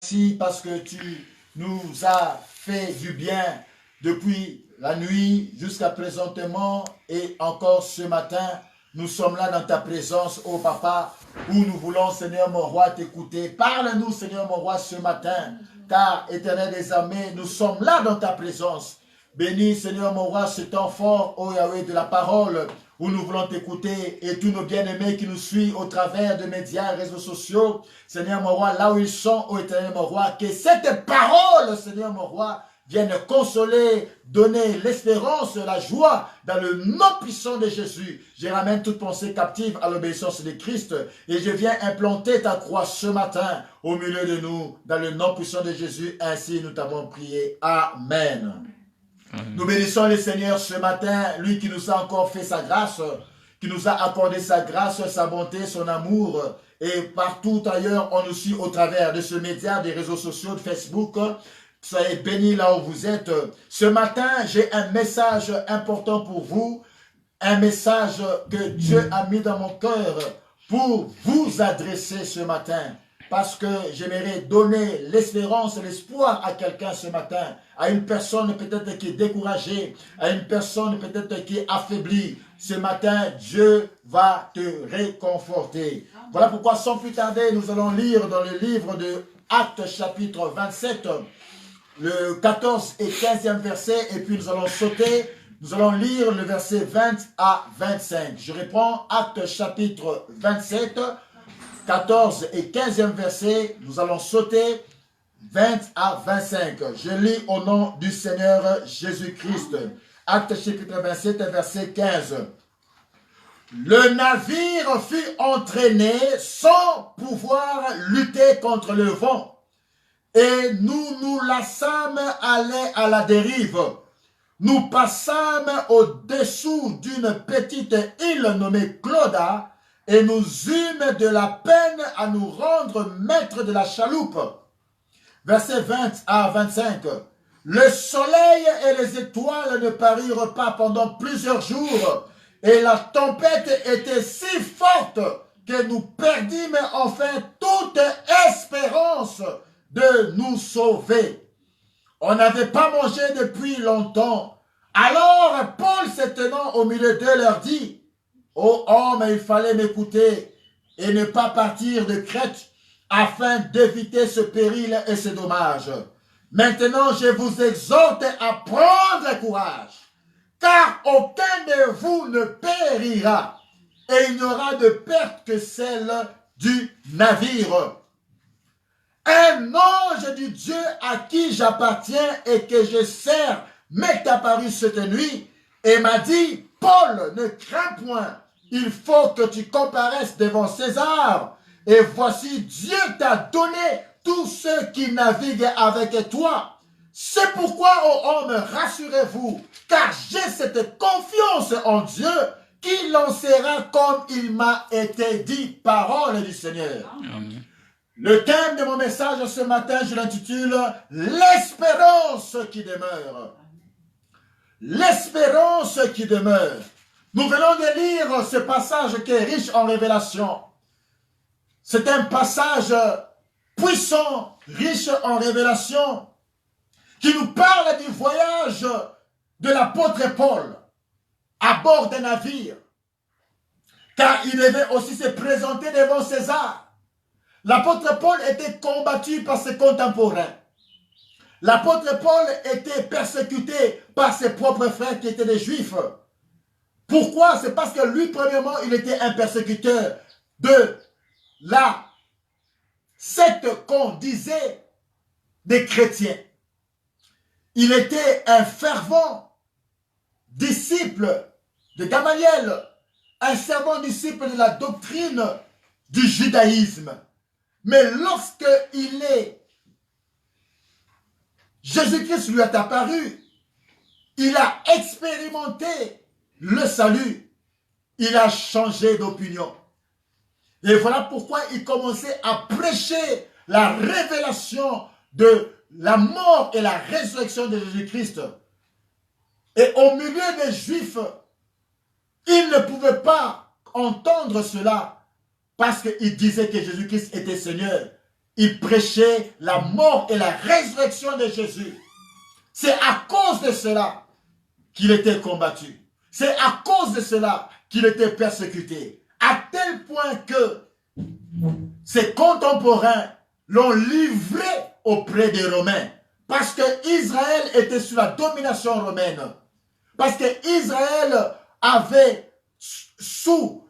Merci parce que tu nous as fait du bien depuis la nuit jusqu'à présentement et encore ce matin. Nous sommes là dans ta présence, ô Papa, où nous voulons, Seigneur mon roi, t'écouter. Parle-nous, Seigneur mon roi, ce matin, car, Éternel des armées, nous sommes là dans ta présence. Bénis, Seigneur mon roi, ce temps fort, ô Yahweh, de la parole, où nous voulons t'écouter, et tous nos bien-aimés qui nous suivent au travers de médias et réseaux sociaux, Seigneur mon roi, là où ils sont, ô Éternel mon roi, que cette parole, Seigneur mon roi, vienne consoler, donner l'espérance, la joie, dans le nom puissant de Jésus. Je ramène toute pensée captive à l'obéissance de Christ, et je viens implanter ta croix ce matin, au milieu de nous, dans le nom puissant de Jésus. Ainsi nous t'avons prié. Amen. Nous bénissons le Seigneur ce matin, lui qui nous a encore fait sa grâce, qui nous a accordé sa grâce, sa bonté, son amour. Et partout ailleurs, on nous suit au travers de ce média, des réseaux sociaux, de Facebook. Soyez bénis là où vous êtes. Ce matin, j'ai un message important pour vous, un message que Dieu a mis dans mon cœur pour vous adresser ce matin. Parce que j'aimerais donner l'espérance, l'espoir à quelqu'un ce matin, à une personne peut-être qui est découragée, à une personne peut-être qui est affaiblie. Ce matin, Dieu va te réconforter. Voilà pourquoi, sans plus tarder, nous allons lire dans le livre de Actes chapitre 27, le 14 et 15e verset, et puis nous allons sauter. Nous allons lire le verset 20 à 25. Je reprends Actes chapitre 27, 14 et 15e verset, nous allons sauter 20 à 25. Je lis au nom du Seigneur Jésus-Christ. Acte chapitre 27, verset 15. Le navire fut entraîné sans pouvoir lutter contre le vent. Et nous nous lassâmes aller à la dérive. Nous passâmes au-dessous d'une petite île nommée Clauda, et nous eûmes de la peine à nous rendre maîtres de la chaloupe. Verset 20 à 25. Le soleil et les étoiles ne parirent pas pendant plusieurs jours, et la tempête était si forte que nous perdîmes enfin toute espérance de nous sauver. On n'avait pas mangé depuis longtemps. Alors Paul, se tenant au milieu d'eux, leur dit: ô homme, il fallait m'écouter et ne pas partir de Crète afin d'éviter ce péril et ce dommage. Maintenant, je vous exhorte à prendre courage, car aucun de vous ne périra, et il n'y aura de perte que celle du navire. Un ange du Dieu à qui j'appartiens et que je sers m'est apparu cette nuit et m'a dit: Paul, ne crains point, il faut que tu comparaisses devant César. Et voici, Dieu t'a donné tous ceux qui naviguent avec toi. C'est pourquoi, ô homme, rassurez-vous, car j'ai cette confiance en Dieu qui lancera comme il m'a été dit, parole du Seigneur. Amen. Le thème de mon message ce matin, je l'intitule « L'espérance qui demeure ». L'espérance qui demeure. Nous venons de lire ce passage qui est riche en révélation. C'est un passage puissant, riche en révélation, qui nous parle du voyage de l'apôtre Paul à bord d'un navire, car il devait aussi se présenter devant César. L'apôtre Paul était combattu par ses contemporains. L'apôtre Paul était persécuté par ses propres frères qui étaient des Juifs. Pourquoi? C'est parce que lui, premièrement, il était un persécuteur de la secte qu'on disait des chrétiens. Il était un fervent disciple de Gamaliel, un fervent disciple de la doctrine du judaïsme. Mais lorsque Jésus-Christ lui est apparu, il a expérimenté le salut, il a changé d'opinion. Et voilà pourquoi il commençait à prêcher la révélation de la mort et la résurrection de Jésus-Christ. Et au milieu des Juifs, ils ne pouvaient pas entendre cela parce qu'ils disaient que Jésus-Christ était Seigneur. il prêchait la mort et la résurrection de Jésus. C'est à cause de cela qu'il était combattu. C'est à cause de cela qu'il était persécuté. À tel point que ses contemporains l'ont livré auprès des Romains. Parce que Israël était sous la domination romaine. Parce que Israël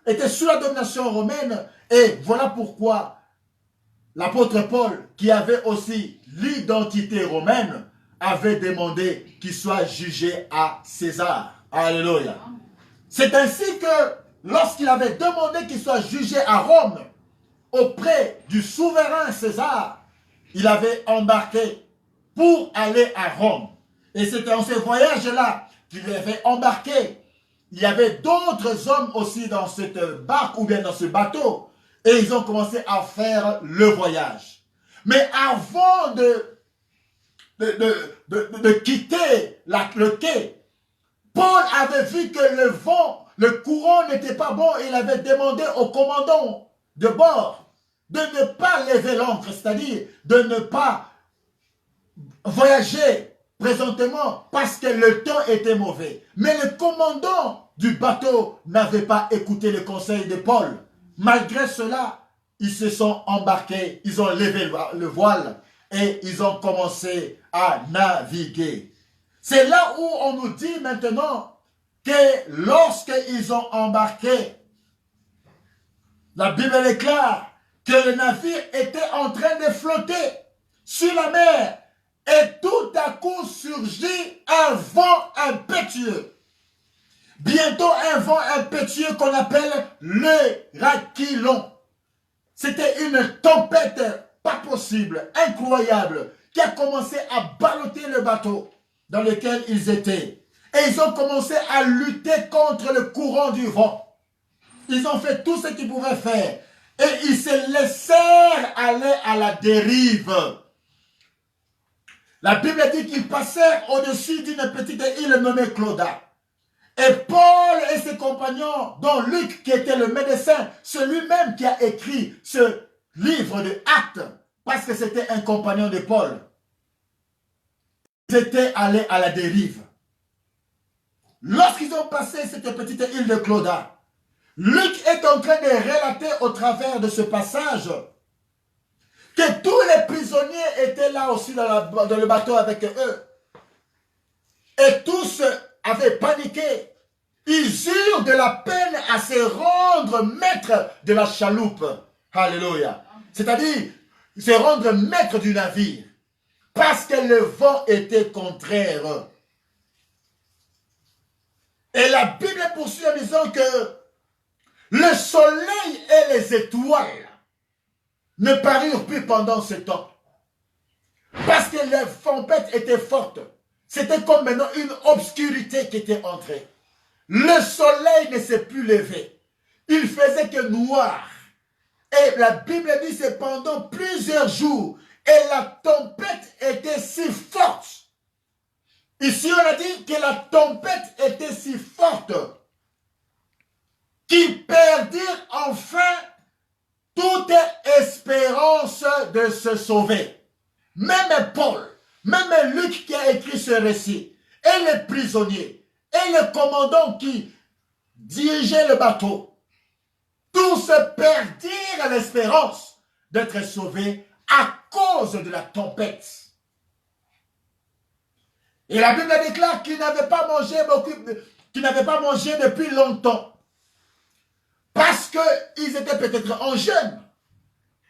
était sous la domination romaine. Et voilà pourquoi l'apôtre Paul, qui avait aussi l'identité romaine, avait demandé qu'il soit jugé à César. Alléluia. C'est ainsi que lorsqu'il avait demandé qu'il soit jugé à Rome, auprès du souverain César, il avait embarqué pour aller à Rome. Et c'était en ce voyage-là qu'il avait embarqué. Il y avait d'autres hommes aussi dans cette barque ou bien dans ce bateau. Et ils ont commencé à faire le voyage. Mais avant de quitter le quai, Paul avait vu que le vent, le courant n'était pas bon. Et il avait demandé au commandant de bord de ne pas lever l'ancre, c'est-à-dire de ne pas voyager présentement parce que le temps était mauvais. Mais le commandant du bateau n'avait pas écouté le conseil de Paul. Malgré cela, ils se sont embarqués, ils ont levé le voile et ils ont commencé à naviguer. C'est là où on nous dit maintenant que lorsqu'ils ont embarqué, la Bible déclare que le navire était en train de flotter sur la mer. Et tout à coup surgit un vent impétueux. Bientôt un vent impétueux qu'on appelle l'Euraquilon. C'était une tempête pas possible, incroyable, qui a commencé à balloter le bateau dans lequel ils étaient. Et ils ont commencé à lutter contre le courant du vent. Ils ont fait tout ce qu'ils pouvaient faire. Et ils se laissèrent aller à la dérive. La Bible dit qu'ils passèrent au-dessus d'une petite île nommée Clauda. Et Paul et ses compagnons, dont Luc qui était le médecin, celui-même qui a écrit ce livre de Actes, parce que c'était un compagnon de Paul, ils étaient allés à la dérive. Lorsqu'ils ont passé cette petite île de Clauda, Luc est en train de relater au travers de ce passage que tous les prisonniers étaient là aussi dans le bateau avec eux. Et tous avaient paniqué. Ils eurent de la peine à se rendre maîtres de la chaloupe. Alléluia. C'est-à-dire, se rendre maître du navire. Parce que le vent était contraire. Et la Bible poursuit en disant que le soleil et les étoiles ne parurent plus pendant ce temps. Parce que les tempêtes étaient fortes. C'était comme maintenant une obscurité qui était entrée. Le soleil ne s'est plus levé. Il faisait que noir. Et la Bible dit que c'est pendant plusieurs jours. Et la tempête était si forte. Ici on a dit que la tempête était si forte qu'ils perdirent enfin toute espérance de se sauver. Même Paul, même Luc qui a écrit ce récit, et les prisonniers, et le commandant qui dirigeait le bateau, tous perdirent l'espérance d'être sauvés à cause de la tempête. Et la Bible déclare qu'ils n'avaient pas mangé depuis longtemps. Parce qu'ils étaient peut-être en jeûne.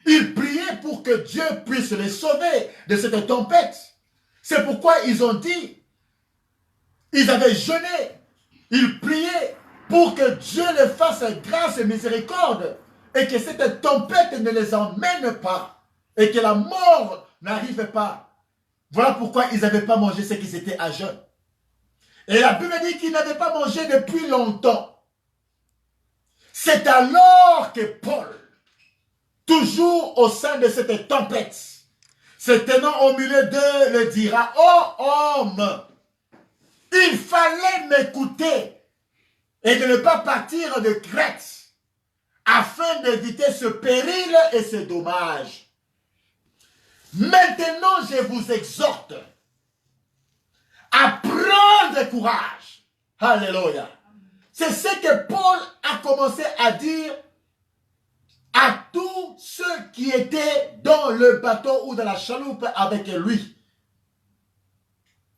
Ils priaient pour que Dieu puisse les sauver de cette tempête. C'est pourquoi ils ont dit, ils avaient jeûné, ils priaient pour que Dieu les fasse grâce et miséricorde et que cette tempête ne les emmène pas et que la mort n'arrive pas. Voilà pourquoi ils n'avaient pas mangé ce qu'ils étaient à jeûne. Et la Bible dit qu'ils n'avaient pas mangé depuis longtemps. C'est alors que Paul, toujours au sein de cette tempête, se tenant au milieu d'eux, le dira, « Oh homme, il fallait m'écouter et de ne pas partir de Crète afin d'éviter ce péril et ce dommage. » Maintenant, je vous exhorte à prendre courage. Alléluia. C'est ce que Paul a commencé à dire à tous ceux qui étaient dans le bateau ou dans la chaloupe avec lui.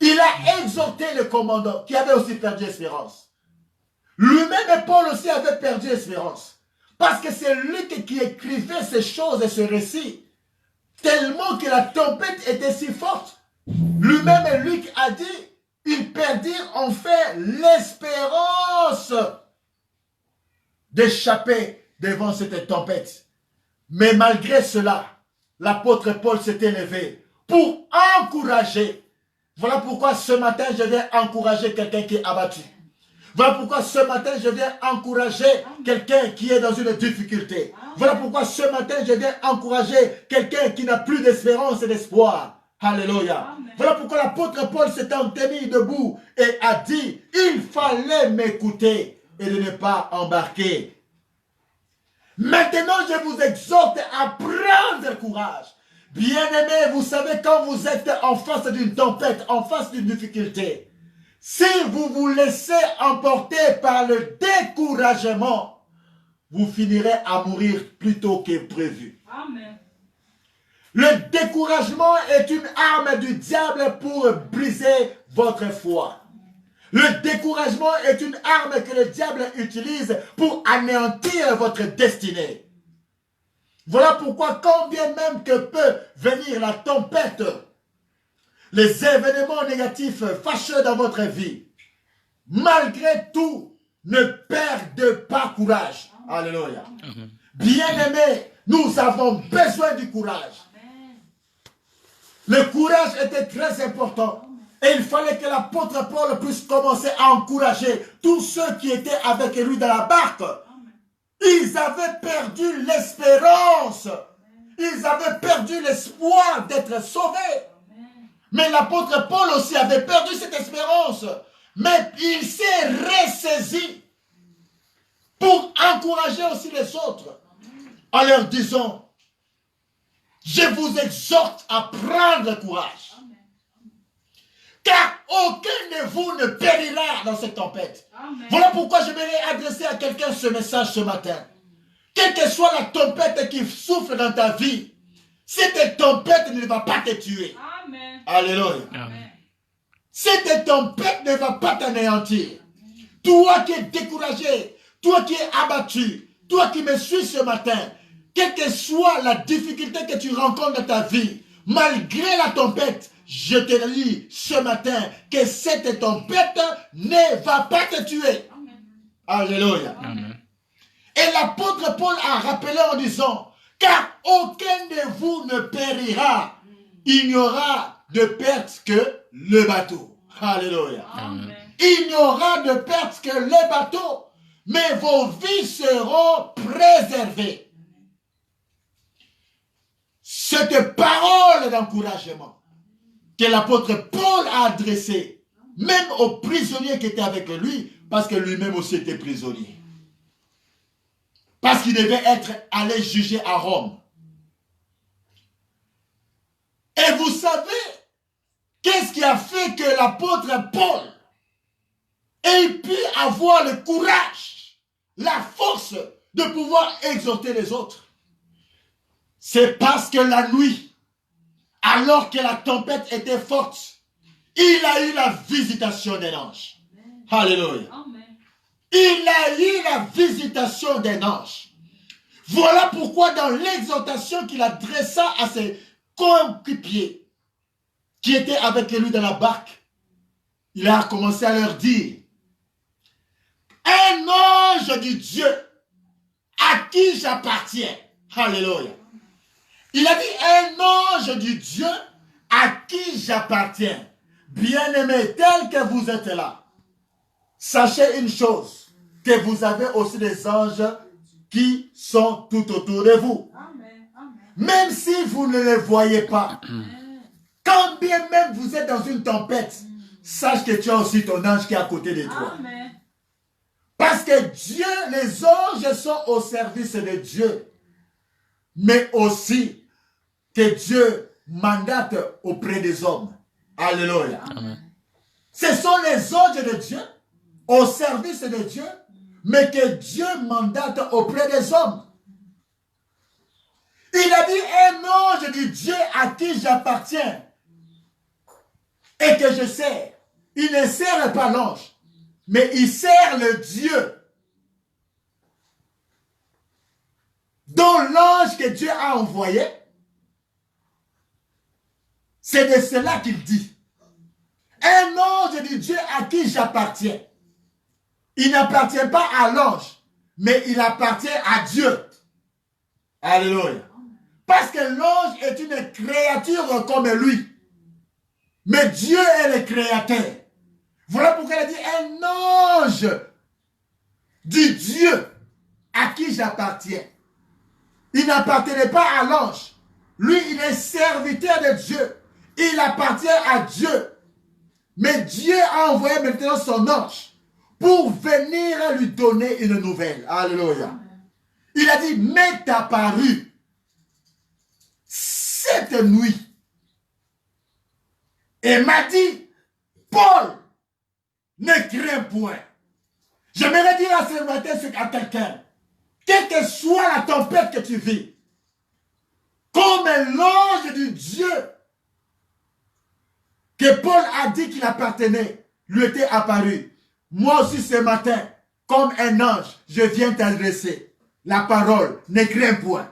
Il a exhorté le commandant qui avait aussi perdu espérance. Lui-même et Paul aussi avaient perdu espérance. Parce que c'est Luc qui écrivait ces choses et ce récit. Tellement que la tempête était si forte. Lui-même et Luc a dit, ils perdirent enfin l'espérance d'échapper devant cette tempête. Mais malgré cela, l'apôtre Paul s'est élevé pour encourager. Voilà pourquoi ce matin, je viens encourager quelqu'un qui est abattu. Voilà pourquoi ce matin, je viens encourager quelqu'un qui est dans une difficulté. Voilà pourquoi ce matin, je viens encourager quelqu'un qui n'a plus d'espérance et d'espoir. Alléluia. Voilà pourquoi l'apôtre Paul s'est tenu debout et a dit, il fallait m'écouter et de ne pas embarquer. Maintenant, je vous exhorte à prendre courage. Bien-aimés, vous savez, quand vous êtes en face d'une tempête, en face d'une difficulté, si vous vous laissez emporter par le découragement, vous finirez à mourir plus tôt que prévu. Amen. Le découragement est une arme du diable pour briser votre foi. Le découragement est une arme que le diable utilise pour anéantir votre destinée. Voilà pourquoi, quand bien même que peut venir la tempête, les événements négatifs fâcheux dans votre vie, malgré tout, ne perdez pas courage. Alléluia. Bien-aimés, nous avons besoin du courage. Le courage était très important. Et il fallait que l'apôtre Paul puisse commencer à encourager tous ceux qui étaient avec lui dans la barque. Ils avaient perdu l'espérance. Ils avaient perdu l'espoir d'être sauvés. Mais l'apôtre Paul aussi avait perdu cette espérance. Mais il s'est ressaisi pour encourager aussi les autres. En leur disant, je vous exhorte à prendre courage. Car aucun de vous ne périra dans cette tempête. Amen. Voilà pourquoi je vais adresser à quelqu'un ce message ce matin. Quelle que soit la tempête qui souffle dans ta vie, cette tempête ne va pas te tuer. Amen. Alléluia. Amen. Cette tempête ne va pas t'anéantir. Toi qui es découragé, toi qui es abattu, toi qui me suis ce matin, quelle que soit la difficulté que tu rencontres dans ta vie, malgré la tempête, je te dis ce matin que cette tempête ne va pas te tuer. Amen. Alléluia. Amen. Et l'apôtre Paul a rappelé en disant, car aucun de vous ne périra, il n'y aura de perte que le bateau. Alléluia. Amen. Il n'y aura de perte que le bateau, mais vos vies seront préservées. Cette parole d'encouragement que l'apôtre Paul a adressée, même aux prisonniers qui étaient avec lui, parce que lui-même aussi était prisonnier. Parce qu'il devait être allé juger à Rome. Et vous savez, qu'est-ce qui a fait que l'apôtre Paul ait pu avoir le courage, la force de pouvoir exhorter les autres? C'est parce que la nuit, alors que la tempête était forte, il a eu la visitation d'un ange. Alléluia. Amen. Il a eu la visitation d'un ange. Voilà pourquoi dans l'exhortation qu'il adressa à ses coéquipiers qui étaient avec lui dans la barque, il a commencé à leur dire, un ange du Dieu à qui j'appartiens. Alléluia. Il a dit un ange du Dieu à qui j'appartiens. Bien-aimés, tel que vous êtes là, sachez une chose, que vous avez aussi des anges qui sont tout autour de vous. Amen. Amen. Même si vous ne les voyez pas, quand bien même vous êtes dans une tempête, sache que tu as aussi ton ange qui est à côté de toi. Amen. Parce que Dieu, les anges sont au service de Dieu. Mais aussi que Dieu mandate auprès des hommes. Alléluia. Amen. Ce sont les anges de Dieu, au service de Dieu, mais que Dieu mandate auprès des hommes. Il a dit, un ange de Dieu à qui j'appartiens et que je sers. Il ne sert pas l'ange, mais il sert le Dieu. Dont l'ange que Dieu a envoyé, c'est de cela qu'il dit. Un ange de Dieu à qui j'appartiens. Il n'appartient pas à l'ange, mais il appartient à Dieu. Alléluia. Parce que l'ange est une créature comme lui. Mais Dieu est le créateur. Voilà pourquoi il a dit un ange du Dieu à qui j'appartiens. Il n'appartenait pas à l'ange. Lui, il est serviteur de Dieu. Il appartient à Dieu. Mais Dieu a envoyé maintenant son ange pour venir lui donner une nouvelle. Alléluia. Il a dit, m'est apparu cette nuit et m'a dit, Paul, ne crains point. J'aimerais dire à ce matin à quelqu'un, quelle que soit la tempête que tu vis, comme l'ange de Dieu que Paul a dit qu'il appartenait, lui était apparu. Moi aussi ce matin, comme un ange, je viens t'adresser la parole, ne crains point.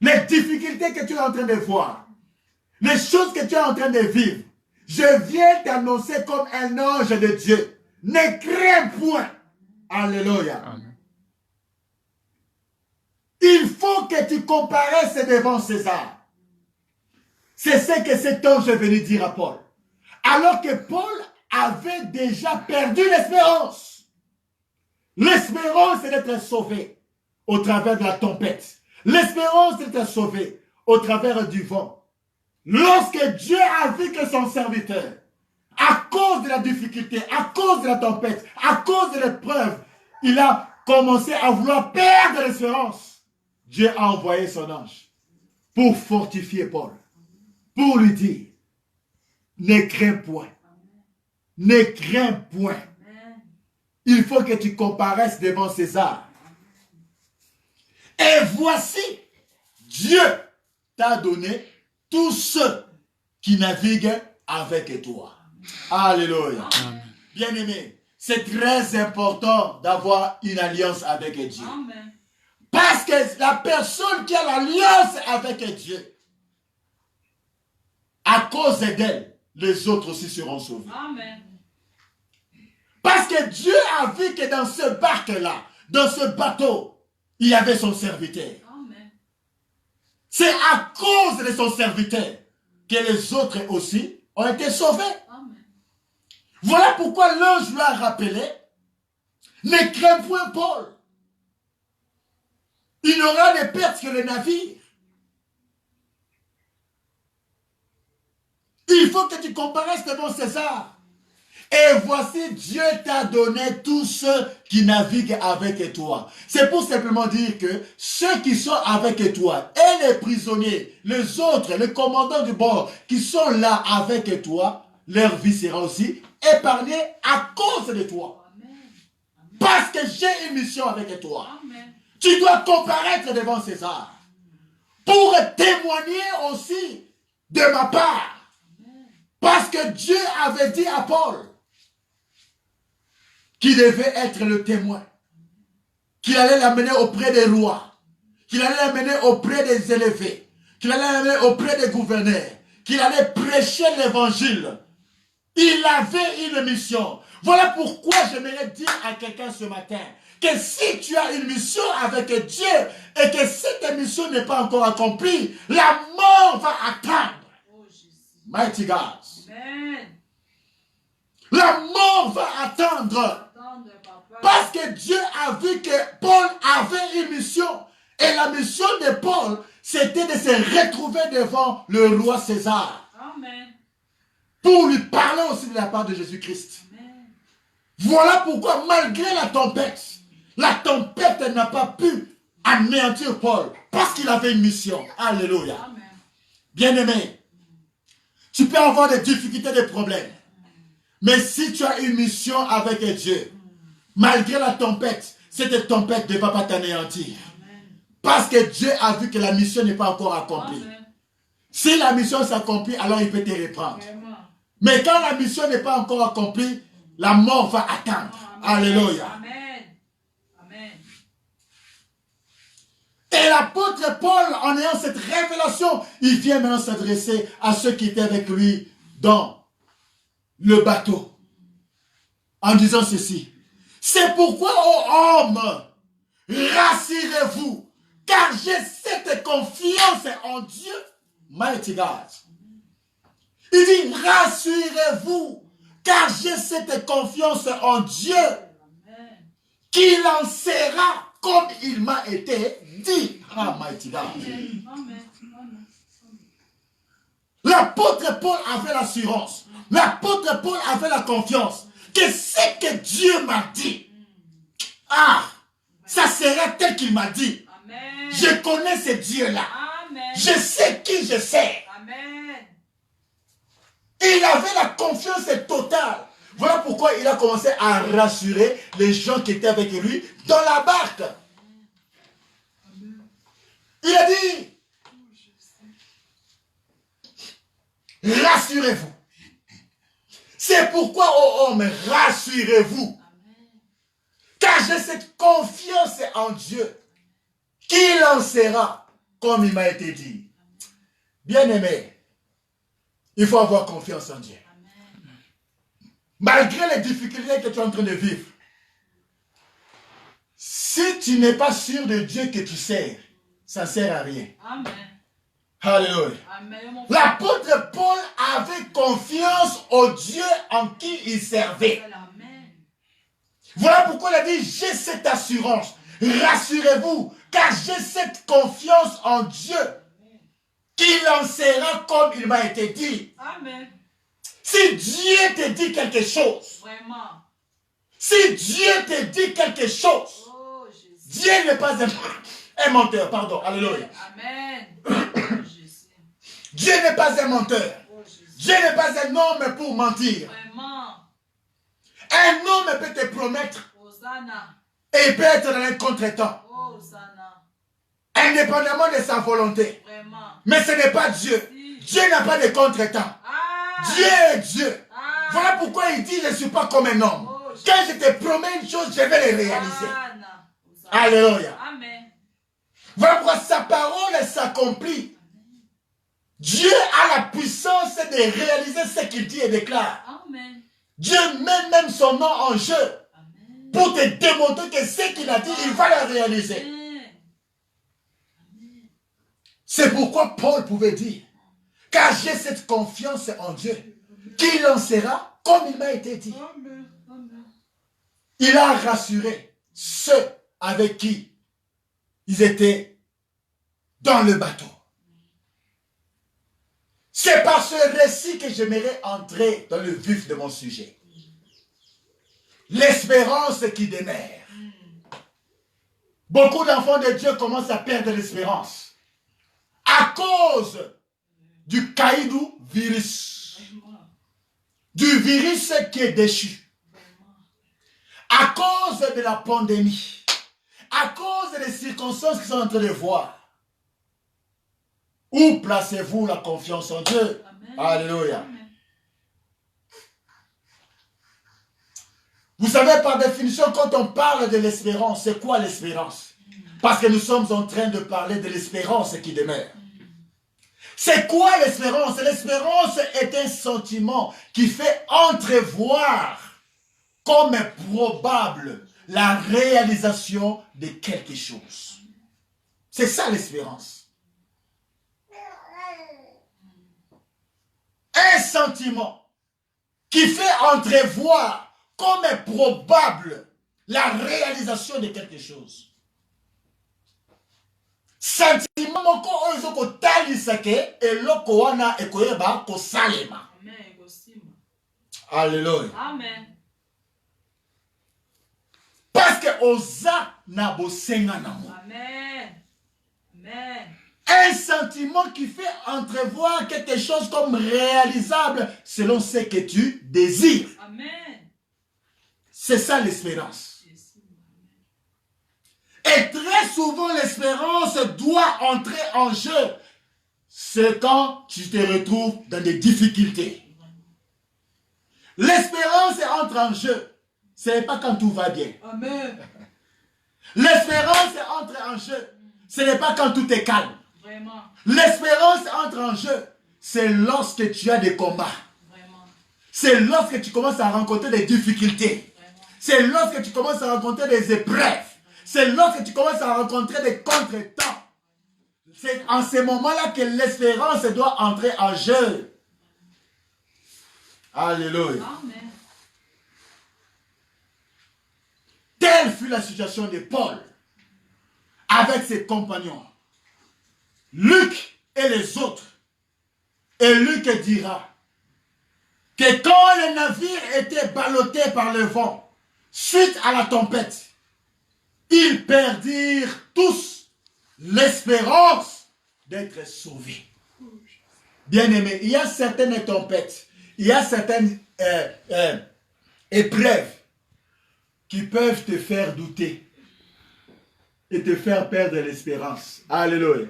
Les difficultés que tu es en train de voir, les choses que tu es en train de vivre, je viens t'annoncer comme un ange de Dieu. Ne crains point. Alléluia. Amen. Il faut que tu comparaisses devant César. C'est ce que cet ange est venu dire à Paul. Alors que Paul avait déjà perdu l'espérance. L'espérance c'est d'être sauvé au travers de la tempête. L'espérance c'est d'être sauvé au travers du vent. Lorsque Dieu a vu que son serviteur, à cause de la difficulté, à cause de la tempête, à cause de l'épreuve, il a commencé à vouloir perdre l'espérance, Dieu a envoyé son ange pour fortifier Paul, pour lui dire, ne crains point, ne crains point. Il faut que tu comparaisses devant César. Et voici, Dieu t'a donné tous ceux qui naviguent avec toi. Alléluia. Bien-aimé, c'est très important d'avoir une alliance avec Dieu. Amen. Parce que la personne qui a l'alliance avec Dieu, à cause d'elle, les autres aussi seront sauvés. Amen. Parce que Dieu a vu que dans ce barque-là, dans ce bateau, il y avait son serviteur. Amen. C'est à cause de son serviteur que les autres aussi ont été sauvés. Amen. Voilà pourquoi l'ange lui a rappelé, ne crains point Paul. Il n'aura de perte que le navire. Il faut que tu comparaisses devant César. Et voici, Dieu t'a donné tous ceux qui naviguent avec toi. C'est pour simplement dire que ceux qui sont avec toi, et les prisonniers, les autres, les commandants du bord, qui sont là avec toi, leur vie sera aussi épargnée à cause de toi. Amen. Parce que j'ai une mission avec toi. Amen. Tu dois comparaître devant César pour témoigner aussi de ma part. Parce que Dieu avait dit à Paul qu'il devait être le témoin, qu'il allait l'amener auprès des rois, qu'il allait l'amener auprès des élevés, qu'il allait l'amener auprès des gouverneurs, qu'il allait prêcher l'évangile. Il avait une mission. Voilà pourquoi j'aimerais dire à quelqu'un ce matin que si tu as une mission avec Dieu et que cette mission n'est pas encore accomplie, la mort va attendre. Oh Jésus. Mighty God. Amen. La mort va attendre. Attendre, papa. Parce que Dieu a vu que Paul avait une mission. Et la mission de Paul, c'était de se retrouver devant le roi César. Amen. Pour lui parler aussi de la part de Jésus-Christ. Amen. Voilà pourquoi, malgré la tempête n'a pas pu anéantir Paul. Parce qu'il avait une mission. Alléluia. Amen. Bien-aimé, tu peux avoir des difficultés, des problèmes. Mais si tu as une mission avec Dieu, malgré la tempête, cette tempête ne va pas t'anéantir. Parce que Dieu a vu que la mission n'est pas encore accomplie. Si la mission s'accomplit, alors il peut te reprendre. Mais quand la mission n'est pas encore accomplie, la mort va attendre. Alléluia. Amen. Amen. Et l'apôtre Paul, en ayant cette révélation, il vient maintenant s'adresser à ceux qui étaient avec lui dans le bateau. En disant ceci. C'est pourquoi, ô hommes, rassurez-vous, car j'ai cette confiance en Dieu. Mighty God. Il dit, rassurez-vous, car j'ai cette confiance en Dieu, qu'il en sera comme il m'a été dit. Ah, mighty God. L'apôtre Paul avait l'assurance. L'apôtre Paul avait la confiance que ce que Dieu m'a dit, ça sera tel qu'il m'a dit. Amen. Je connais ce Dieu-là. Amen. Je sais qui je sais. Amen. Il avait la confiance totale. Voilà pourquoi il a commencé à rassurer les gens qui étaient avec lui dans la barque. Il a dit, rassurez-vous. C'est pourquoi, ô homme, rassurez-vous. Car j'ai cette confiance en Dieu, qu'il en sera comme il m'a été dit. Bien-aimé, il faut avoir confiance en Dieu. Malgré les difficultés que tu es en train de vivre, si tu n'es pas sûr de Dieu que tu sers, ça ne sert à rien. Amen. Alléluia. Amen. L'apôtre Paul avait confiance au Dieu en qui il servait. Amen. Voilà pourquoi il a dit, j'ai cette assurance. Rassurez-vous, car j'ai cette confiance en Dieu, qu'il en sera comme il m'a été dit. Amen. Si Dieu te dit quelque chose, Vraiment. si Dieu te dit quelque chose, Oh, Jésus. Dieu n'est pas un menteur, pardon, alléluia. Amen. Oh, Jésus. Dieu n'est pas un menteur. Oh, Jésus. Dieu n'est pas un homme pour mentir. Vraiment. Un homme peut te promettre Hosanna. et il peut être dans un contretemps, Hosanna. indépendamment de sa volonté. Vraiment. Mais ce n'est pas Dieu. Dieu n'a pas de contretemps. Dieu est Dieu. Voilà pourquoi il dit, je ne suis pas comme un homme. Quand je te promets une chose, je vais le réaliser. Alléluia. Amen. Voilà pourquoi sa parole s'accomplit. Dieu a la puissance de réaliser ce qu'il dit et déclare. Amen. Dieu met même son nom en jeu Amen. pour te démontrer que ce qu'il a dit, il va le réaliser. Amen. C'est pourquoi Paul pouvait dire, car j'ai cette confiance en Dieu, qu'il en sera comme il m'a été dit. Amen. Amen. Il a rassuré ceux avec qui ils étaient dans le bateau. C'est par ce récit que j'aimerais entrer dans le vif de mon sujet. L'espérance qui demeure. Beaucoup d'enfants de Dieu commencent à perdre l'espérance à cause du caïdou virus. Du virus qui est déchu. À cause de la pandémie. À cause des circonstances qui sont en train de voir. Où placez-vous la confiance en Dieu? Amen. Alléluia. Amen. Vous savez, par définition, quand on parle de l'espérance, c'est quoi l'espérance? Parce que nous sommes en train de parler de l'espérance qui demeure. C'est quoi l'espérance? L'espérance est un sentiment qui fait entrevoir comme probable la réalisation de quelque chose. C'est ça l'espérance. Un sentiment qui fait entrevoir comme probable la réalisation de quelque chose. Sentiment moko oyo kotalisake eloko wana ekoyeba kosalema. Alléluia. Amen. Parce que oza na bosenga namo. Amen. Amen. Un sentiment qui fait entrevoir quelque chose comme réalisable selon ce que tu désires. Amen. C'est ça l'espérance. Et très souvent, l'espérance doit entrer en jeu. C'est quand tu te retrouves dans des difficultés. L'espérance entre en jeu. Ce n'est pas quand tout va bien. Amen. L'espérance entre en jeu. Ce n'est pas quand tout est calme. Vraiment. L'espérance entre en jeu. C'est lorsque tu as des combats. Vraiment. C'est lorsque tu commences à rencontrer des difficultés. C'est lorsque tu commences à rencontrer des épreuves. C'est lorsque tu commences à rencontrer des contretemps. C'est en ces moments-là que l'espérance doit entrer en jeu. Alléluia. Amen. Telle fut la situation de Paul avec ses compagnons. Luc et les autres. Et Luc dira que quand le navire était ballotté par le vent, suite à la tempête, ils perdirent tous l'espérance d'être sauvés. Bien-aimés, il y a certaines tempêtes, il y a certaines épreuves qui peuvent te faire douter et te faire perdre l'espérance. Alléluia.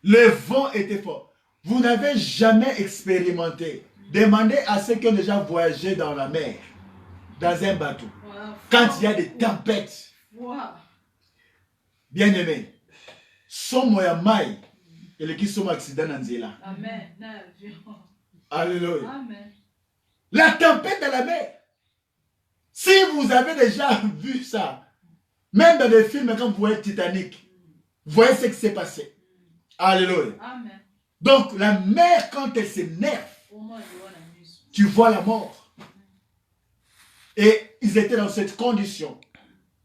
Le vent était fort. Vous n'avez jamais expérimenté. Demandez à ceux qui ont déjà voyagé dans la mer, dans un bateau. Quand il y a des tempêtes, bien aimé, somo ya mai, et le qui sont accident dans Zéla. Amen. Alléluia. Amen. La tempête dans la mer. Si vous avez déjà vu ça, même dans les films, quand vous voyez Titanic, vous voyez ce qui s'est passé. Alléluia. Amen. Donc, la mer, quand elle s'énerve, tu vois la mort. Et ils étaient dans cette condition.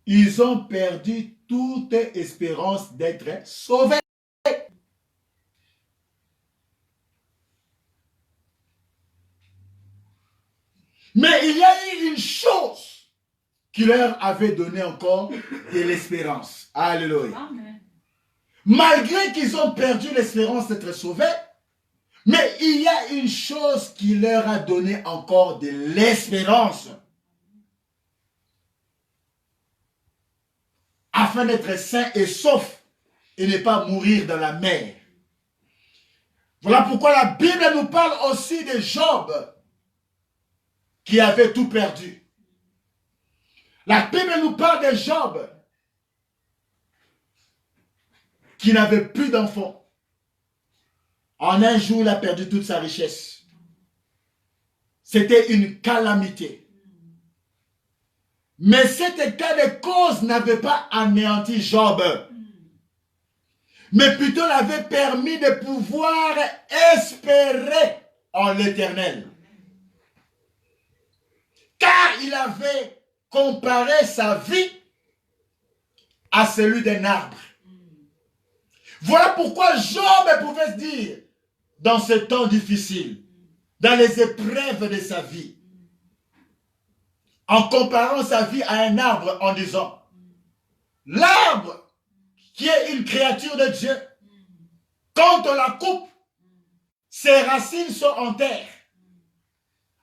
Ils ont perdu toute espérance d'être sauvés. Mais il y a eu une chose qui leur avait donné encore de l'espérance. Alléluia. Amen. Malgré qu'ils ont perdu l'espérance d'être sauvés, mais il y a une chose qui leur a donné encore de l'espérance. Afin d'être sains et saufs et ne pas mourir dans la mer. Voilà pourquoi la Bible nous parle aussi de Job qui avait tout perdu. La Bible nous parle de Job qui n'avait plus d'enfants. En un jour, il a perdu toute sa richesse. C'était une calamité. Mais cet état de cause n'avait pas anéanti Job. Mais plutôt l'avait permis de pouvoir espérer en l'Éternel. Car il avait comparé sa vie à celui d'un arbre. Voilà pourquoi Job pouvait se dire, dans ce temps difficile, dans les épreuves de sa vie, en comparant sa vie à un arbre en disant, l'arbre qui est une créature de Dieu, quand on la coupe, ses racines sont en terre.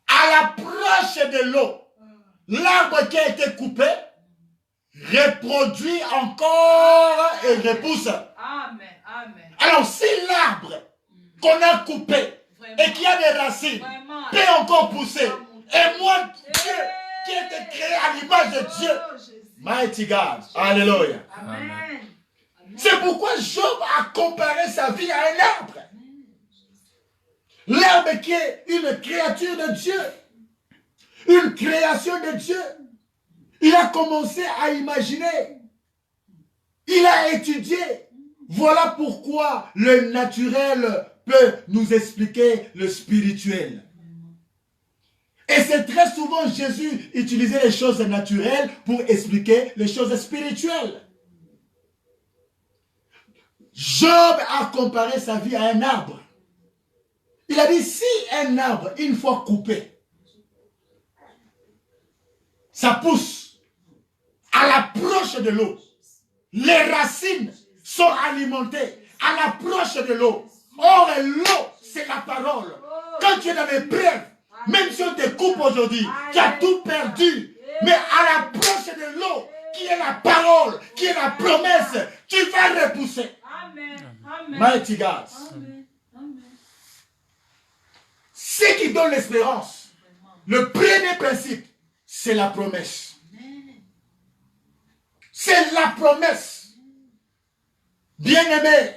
À l'approche de l'eau, l'arbre qui a été coupé reproduit encore et repousse. Amen. Amen. Alors si l'arbre qu'on a coupé et qui a des racines peut encore pousser, et moi, Dieu, qui a été créé à l'image de Dieu, mighty God, alléluia. Amen. C'est pourquoi Job a comparé sa vie à un arbre. L'arbre qui est une créature de Dieu, une création de Dieu. Il a commencé à imaginer. Il a étudié. Voilà pourquoi le naturel peut nous expliquer le spirituel. Et c'est très souvent Jésus utilisait les choses naturelles pour expliquer les choses spirituelles. Job a comparé sa vie à un arbre. Il a dit, si un arbre, une fois coupé, ça pousse à l'approche de l'eau, les racines sont alimentés à l'approche de l'eau. Or, l'eau, c'est la parole. Quand tu es dans l'épreuve, même si on te coupe aujourd'hui, tu as tout perdu. Mais à l'approche de l'eau, qui est la parole, qui est la promesse, tu vas repousser. Amen. Amen. Mighty God. Amen. Amen. Ce qui donne l'espérance, le premier principe, c'est la promesse. C'est la promesse. Bien-aimé,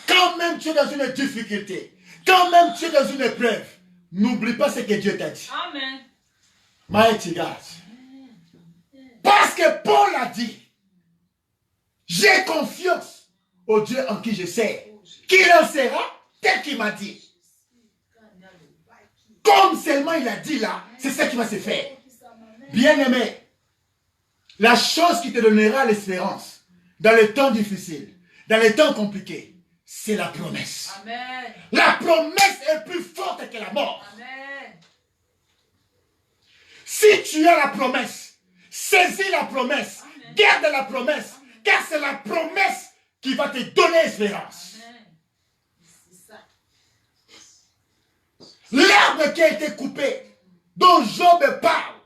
quand même tu es dans une difficulté, quand même tu es dans une épreuve, n'oublie pas ce que Dieu t'a dit. Amen. Mighty God. Parce que Paul a dit, j'ai confiance au Dieu en qui je sers, qu'il en sera tel qu'il m'a dit. Comme seulement il a dit là, c'est ça qui va se faire. Bien-aimé, la chose qui te donnera l'espérance dans les temps difficiles, dans les temps compliqués, c'est la promesse. Amen. La promesse est plus forte que la mort. Amen. Si tu as la promesse, saisis la promesse, garde la promesse, car c'est la promesse qui va te donner espérance. L'arbre qui a été coupé, dont Job parle,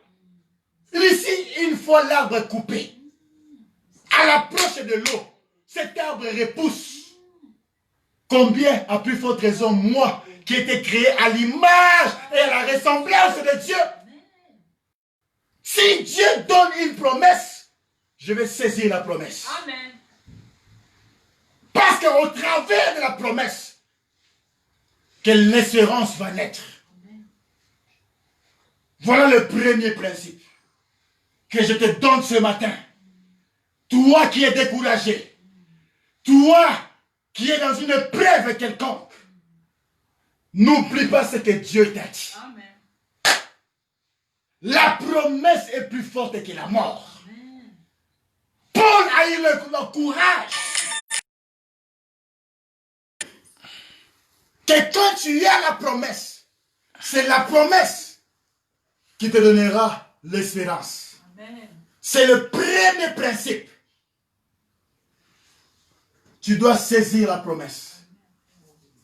ici, une fois l'arbre coupé, à l'approche de l'eau, cet arbre repousse. Combien, à plus forte raison, moi, qui ai été créé à l'image et à la ressemblance de Dieu. Si Dieu donne une promesse, je vais saisir la promesse. Amen. Parce qu'au travers de la promesse, que l'espérance va naître. Voilà le premier principe que je te donne ce matin. Toi qui es découragé, toi qui es dans une épreuve quelconque, n'oublie pas ce que Dieu t'a dit. Amen. La promesse est plus forte que la mort. Paul a eu le courage que quand tu as la promesse, c'est la promesse qui te donnera l'espérance. C'est le premier principe. Tu dois saisir la promesse.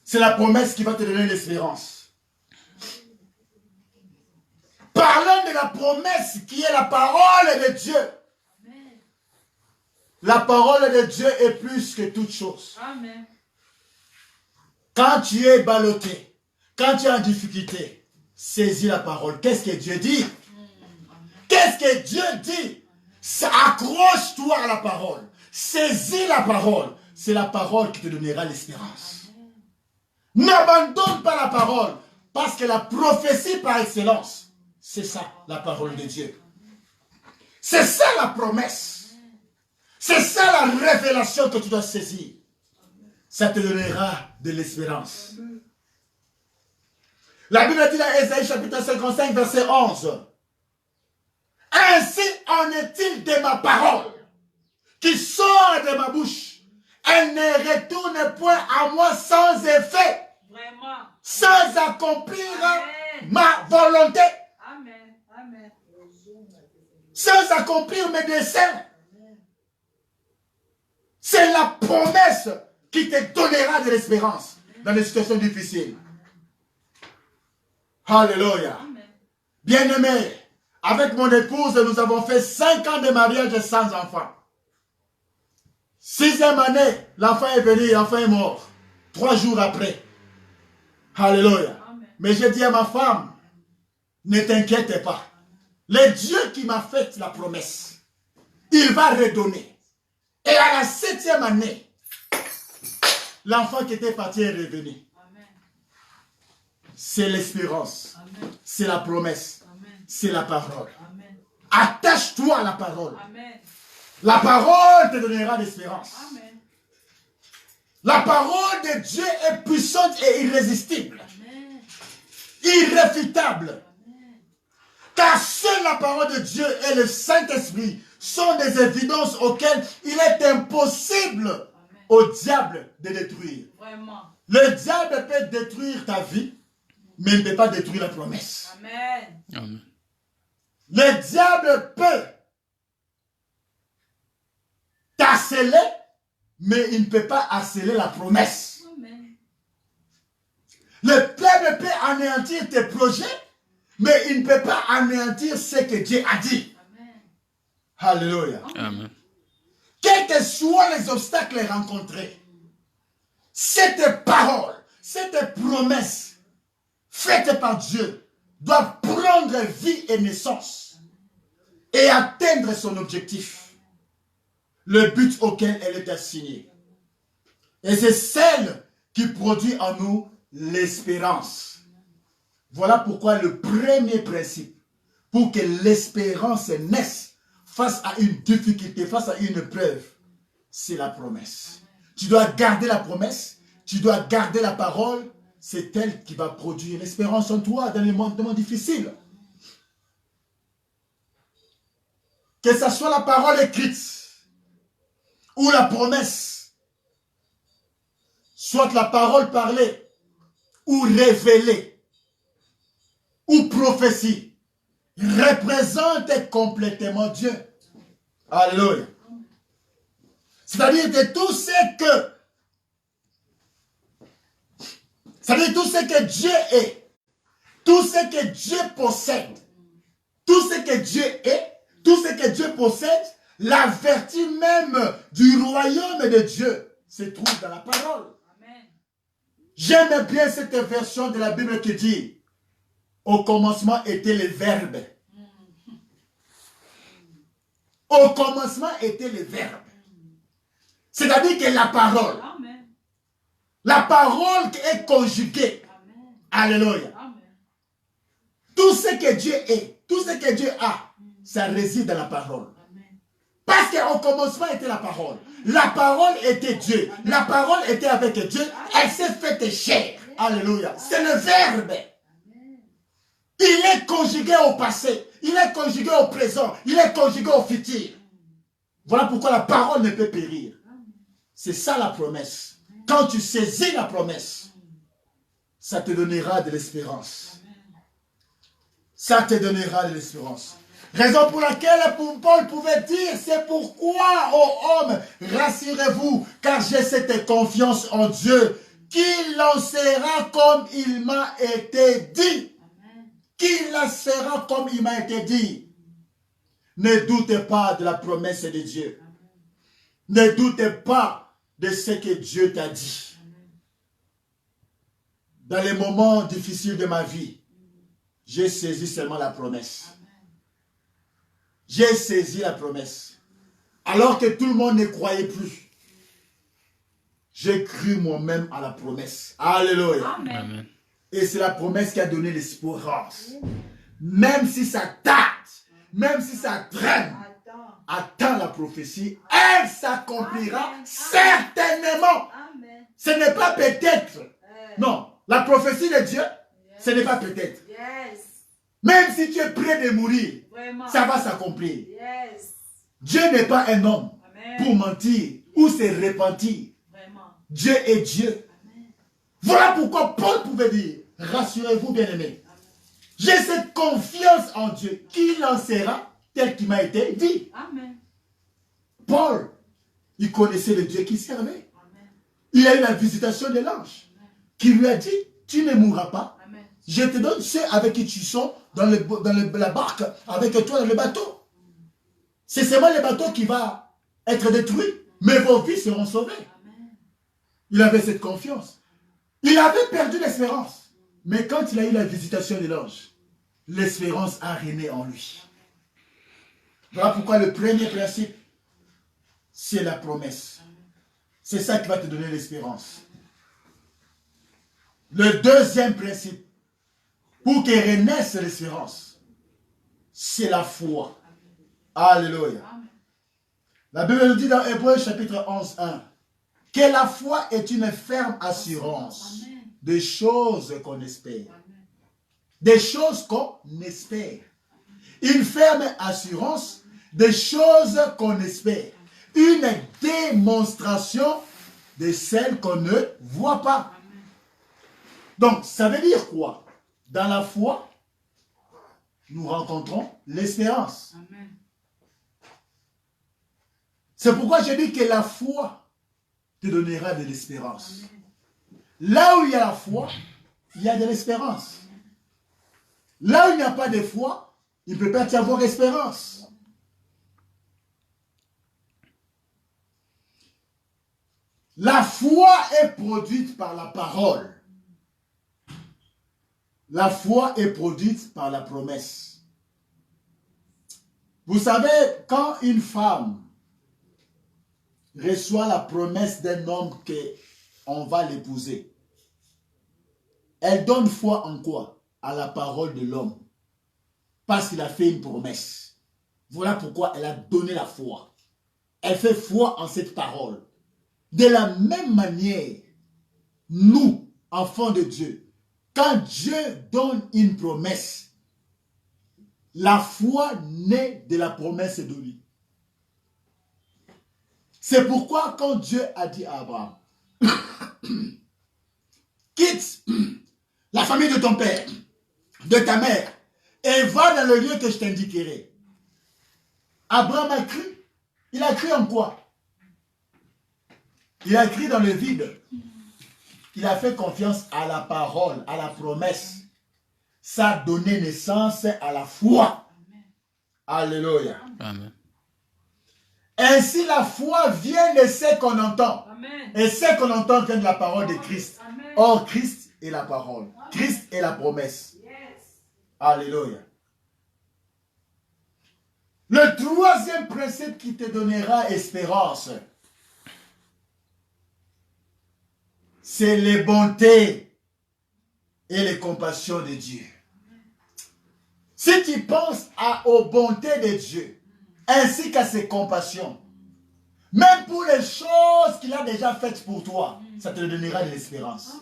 C'est la promesse qui va te donner l'espérance. Parlons de la promesse qui est la parole de Dieu. La parole de Dieu est plus que toute chose. Amen. Quand tu es ballotté, quand tu es en difficulté, saisis la parole. Qu'est-ce que Dieu dit? Qu'est-ce que Dieu dit? Accroche-toi à la parole. Saisis la parole. C'est la parole qui te donnera l'espérance. N'abandonne pas la parole, parce que la prophétie par excellence, c'est ça, la parole de Dieu. C'est ça la promesse. C'est ça la révélation que tu dois saisir. Ça te donnera de l'espérance. La Bible dit dans Ésaïe chapitre 55, verset 11. Ainsi en est-il de ma parole qui sort de ma bouche. Elle ne retourne point à moi sans effet. Vraiment. Sans accomplir Amen. ma volonté. Amen. Amen. Sans accomplir mes desseins. C'est la promesse qui te donnera de l'espérance dans les situations difficiles. Alléluia. Bien-aimé, avec mon épouse, nous avons fait 5 ans de mariage sans enfant. 6e année, l'enfant est venu, l'enfant est mort. 3 jours après. Alléluia. Mais j'ai dit à ma femme, ne t'inquiète pas. Le Dieu qui m'a fait la promesse, il va redonner. Et à la 7e année, l'enfant qui était parti est revenu. C'est l'espérance. C'est la promesse. C'est la parole. Attache-toi à la parole. La parole te donnera l'espérance. La parole de Dieu est puissante et irrésistible. Irréfutable. Car seule la parole de Dieu et le Saint-Esprit sont des évidences auxquelles il est impossible au diable de détruire. Vraiment. Le diable peut détruire ta vie, mais il ne peut pas détruire la promesse. Amen. Amen. Le diable peut t'harceler, mais il ne peut pas harceler la promesse. Amen. Le peuple peut anéantir tes projets, mais il ne peut pas anéantir ce que Dieu a dit. Amen. Alléluia. Amen. Quels que soient les obstacles rencontrés, cette parole, cette promesse faite par Dieu doit prendre vie et naissance et atteindre son objectif, le but auquel elle est assignée. Et c'est celle qui produit en nous l'espérance. Voilà pourquoi le premier principe, pour que l'espérance naisse face à une difficulté, face à une épreuve, c'est la promesse. Tu dois garder la promesse, tu dois garder la parole, c'est elle qui va produire l'espérance en toi dans les moments difficiles. Que ce soit la parole écrite ou la promesse, soit la parole parlée ou révélée ou prophétie, représente complètement Dieu. Alléluia. C'est-à-dire que tout ce que Dieu est, tout ce que Dieu possède, tout ce que Dieu est, tout ce que Dieu possède, la vertu même du royaume de Dieu se trouve dans la parole. Amen. J'aime bien cette version de la Bible qui dit, au commencement était le Verbe. Au commencement était le Verbe. C'est-à-dire que la parole, Amen. la parole est conjuguée. Amen. Alléluia. Amen. Tout ce que Dieu est, tout ce que Dieu a, ça réside dans la parole. Amen. Parce qu'au commencement était la parole. La parole était Dieu. La parole était avec Dieu. Elle s'est faite chair. Alléluia. C'est le Verbe. Il est conjugué au passé. Il est conjugué au présent. Il est conjugué au futur. Voilà pourquoi la parole ne peut périr. C'est ça la promesse. Quand tu saisis la promesse, ça te donnera de l'espérance. Ça te donnera de l'espérance. Raison pour laquelle Paul pouvait dire, c'est pourquoi, ô hommes, rassurez-vous, car j'ai cette confiance en Dieu, qu'il lancera comme il m'a été dit. Qu'il lancera comme il m'a été dit. Ne doutez pas de la promesse de Dieu. Ne doutez pas de ce que Dieu t'a dit. Dans les moments difficiles de ma vie, j'ai saisi seulement la promesse. J'ai saisi la promesse. Alors que tout le monde ne croyait plus. J'ai cru moi-même à la promesse. Alléluia. Amen. Amen. Et c'est la promesse qui a donné l'espérance. Même si ça tarde, même si ça traîne, attends la prophétie, elle s'accomplira certainement. Amen. Ce n'est pas peut-être. Non, la prophétie de Dieu, ce n'est pas peut-être. Yes. Même si tu es prêt de mourir, Vraiment. ça va s'accomplir. Yes. Dieu n'est pas un homme Amen. pour mentir ou se repentir. Vraiment. Dieu est Dieu. Amen. Voilà pourquoi Paul pouvait dire, rassurez-vous bien-aimés, j'ai cette confiance en Dieu qu'il en sera tel qu'il m'a été dit. Amen. Paul, il connaissait le Dieu qu'il servait. Amen. Il a eu la visitation de l'ange qui lui a dit, tu ne mourras pas. Amen. Je te donne ceux avec qui tu sont dans la barque, avec toi dans le bateau. C'est seulement le bateau qui va être détruit, mais vos vies seront sauvées. Amen. Il avait cette confiance. Il avait perdu l'espérance. Mais quand il a eu la visitation de l'ange, l'espérance a régné en lui. Voilà pourquoi le premier principe, c'est la promesse. C'est ça qui va te donner l'espérance. Le deuxième principe, pour que renaisse l'espérance, c'est la foi. Alléluia. Amen. La Bible nous dit dans Hébreux chapitre 11, 1, que la foi est une ferme assurance Amen. des choses qu'on espère. Amen. Des choses qu'on espère. Une ferme assurance des choses qu'on espère. Une démonstration de celles qu'on ne voit pas. Amen. Donc, ça veut dire quoi? Dans la foi, nous rencontrons l'espérance. Amen. C'est pourquoi je dis que la foi te donnera de l'espérance. Là où il y a la foi, il y a de l'espérance. Là où il n'y a pas de foi, il ne peut pas y avoir espérance. La foi est produite par la parole. La foi est produite par la promesse. Vous savez, quand une femme reçoit la promesse d'un homme qu'on va l'épouser, elle donne foi en quoi? À la parole de l'homme. Parce qu'il a fait une promesse. Voilà pourquoi elle a donné la foi. Elle fait foi en cette parole. De la même manière, nous, enfants de Dieu, quand Dieu donne une promesse, la foi naît de la promesse de lui. C'est pourquoi quand Dieu a dit à Abraham, quitte la famille de ton père, de ta mère, et va dans le lieu que je t'indiquerai. Abraham a cru. Il a cru en quoi? Il a cru dans le vide. Il a fait confiance à la parole, à la promesse. Ça a donné naissance à la foi. Alléluia. Amen. Ainsi, la foi vient de ce qu'on entend. Amen. Et ce qu'on entend vient de la parole de Christ. Amen. Or, Christ est la parole. Christ est la promesse. Yes. Alléluia. Le troisième principe qui te donnera espérance, c'est les bontés et les compassions de Dieu. Si tu penses aux bontés de Dieu, ainsi qu'à ses compassions, même pour les choses qu'il a déjà faites pour toi, ça te donnera de l'espérance.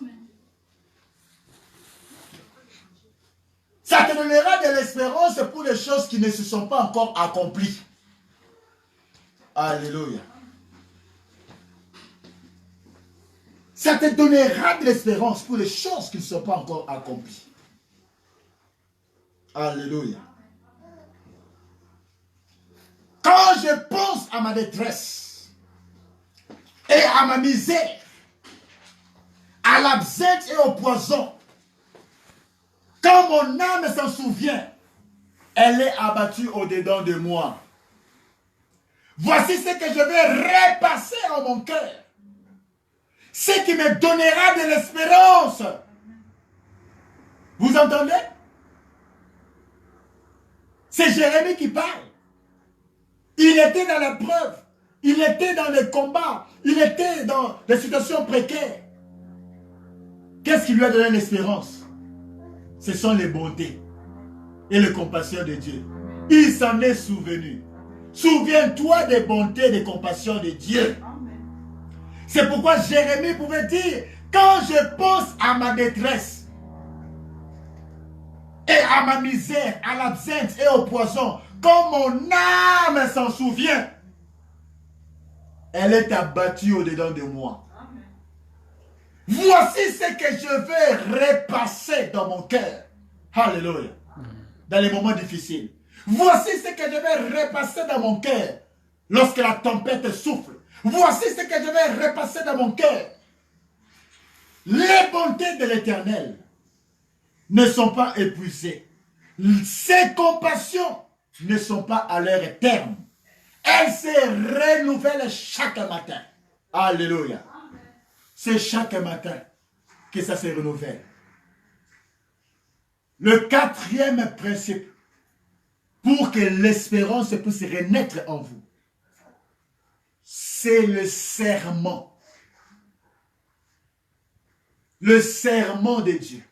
Ça te donnera de l'espérance pour les choses qui ne se sont pas encore accomplies. Alléluia. Ça te donnera de l'espérance pour les choses qui ne sont pas encore accomplies. Alléluia. Quand je pense à ma détresse et à ma misère, à l'absinthe et au poison, quand mon âme s'en souvient, elle est abattue au-dedans de moi. Voici ce que je vais repasser en mon cœur. Ce qui me donnera de l'espérance. Vous entendez? C'est Jérémie qui parle. Il était dans la preuve. Il était dans les combats. Il était dans des situations précaires. Qu'est-ce qui lui a donné l'espérance? Ce sont les bontés et les compassions de Dieu. Il s'en est souvenu. Souviens-toi des bontés et des compassions de Dieu. C'est pourquoi Jérémie pouvait dire, quand je pense à ma détresse et à ma misère, à l'absinthe et au poison, quand mon âme s'en souvient, elle est abattue au-dedans de moi. Voici ce que je vais repasser dans mon cœur. Alléluia. Dans les moments difficiles. Voici ce que je vais repasser dans mon cœur lorsque la tempête souffle. Voici ce que je vais repasser dans mon cœur. Les bontés de l'Éternel ne sont pas épuisées. Ses compassions ne sont pas à leur terme. Elles se renouvellent chaque matin. Alléluia. C'est chaque matin que ça se renouvelle. Le quatrième principe, pour que l'espérance puisse renaître en vous, c'est le serment. Le serment de Dieu.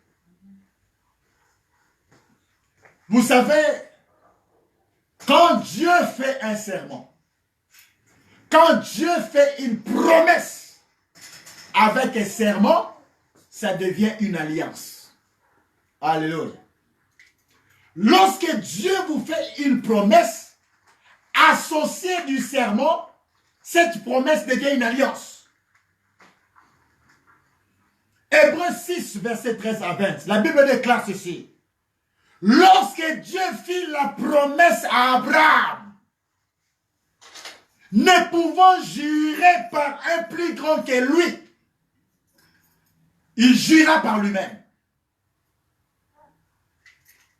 Vous savez, quand Dieu fait un serment, quand Dieu fait une promesse, avec un serment, ça devient une alliance. Alléluia. Lorsque Dieu vous fait une promesse, associée du serment, cette promesse devient une alliance. Hébreux 6, verset 13 à 20, la Bible déclare ceci. Lorsque Dieu fit la promesse à Abraham, ne pouvant jurer par un plus grand que lui, il jura par lui-même.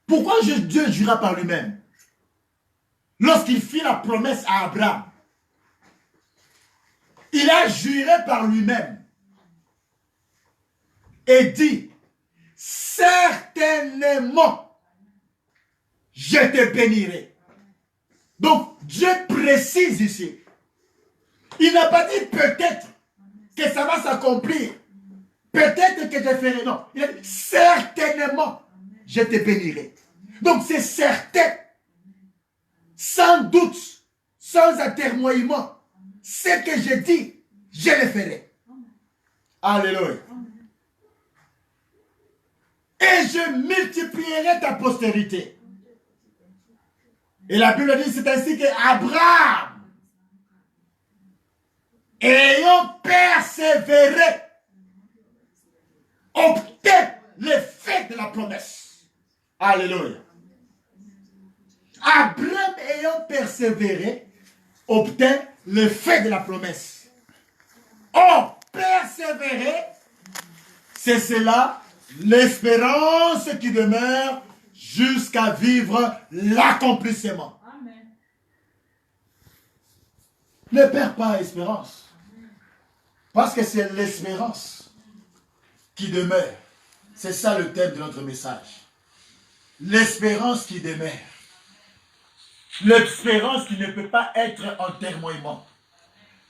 Pourquoi Dieu jura par lui-même? Lorsqu'il fit la promesse à Abraham, il a juré par lui-même et dit, certainement, je te bénirai. Donc, Dieu précise ici. Il n'a pas dit peut-être que ça va s'accomplir. Peut-être que je ferai. Non, il a dit certainement, je te bénirai. Donc, c'est certain, sans doute, sans atermoiement. Ce que je dis, je le ferai. Alléluia. Et je multiplierai ta postérité. Et la Bible dit, c'est ainsi qu'Abraham, ayant persévéré, obtint l'effet de la promesse. Alléluia. Abraham ayant persévéré, obtint l'effet de la promesse. Oh, persévérer, c'est cela, l'espérance qui demeure jusqu'à vivre l'accomplissement. Amen. Ne perds pas espérance. Parce que c'est l'espérance qui demeure. C'est ça le thème de notre message. L'espérance qui demeure. L'espérance qui ne peut pas être en termoiement.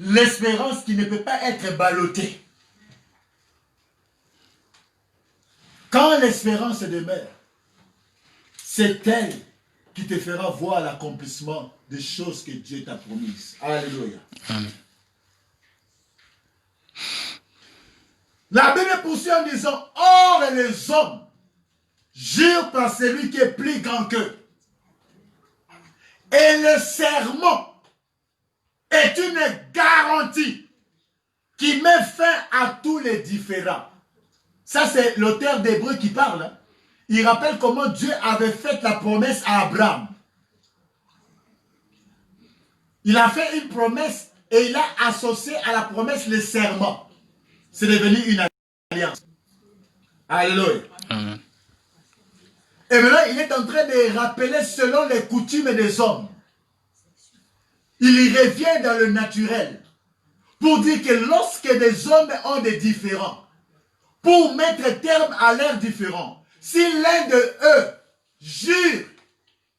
L'espérance qui ne peut pas être ballottée. Quand l'espérance demeure, c'est elle qui te fera voir l'accomplissement des choses que Dieu t'a promises. Alléluia. Amen. La Bible poursuit en disant, or les hommes jurent par celui qui est plus grand qu'eux. Et le serment est une garantie qui met fin à tous les différends. Ça, c'est l'auteur d'Hébreux qui parle. Hein. Il rappelle comment Dieu avait fait la promesse à Abraham. Il a fait une promesse et il a associé à la promesse le serment. C'est devenu une alliance. Alléluia. Amen. Et maintenant, il est en train de rappeler selon les coutumes des hommes. Il y revient dans le naturel pour dire que lorsque des hommes ont des différends, pour mettre terme à leurs différends, si l'un de eux jure,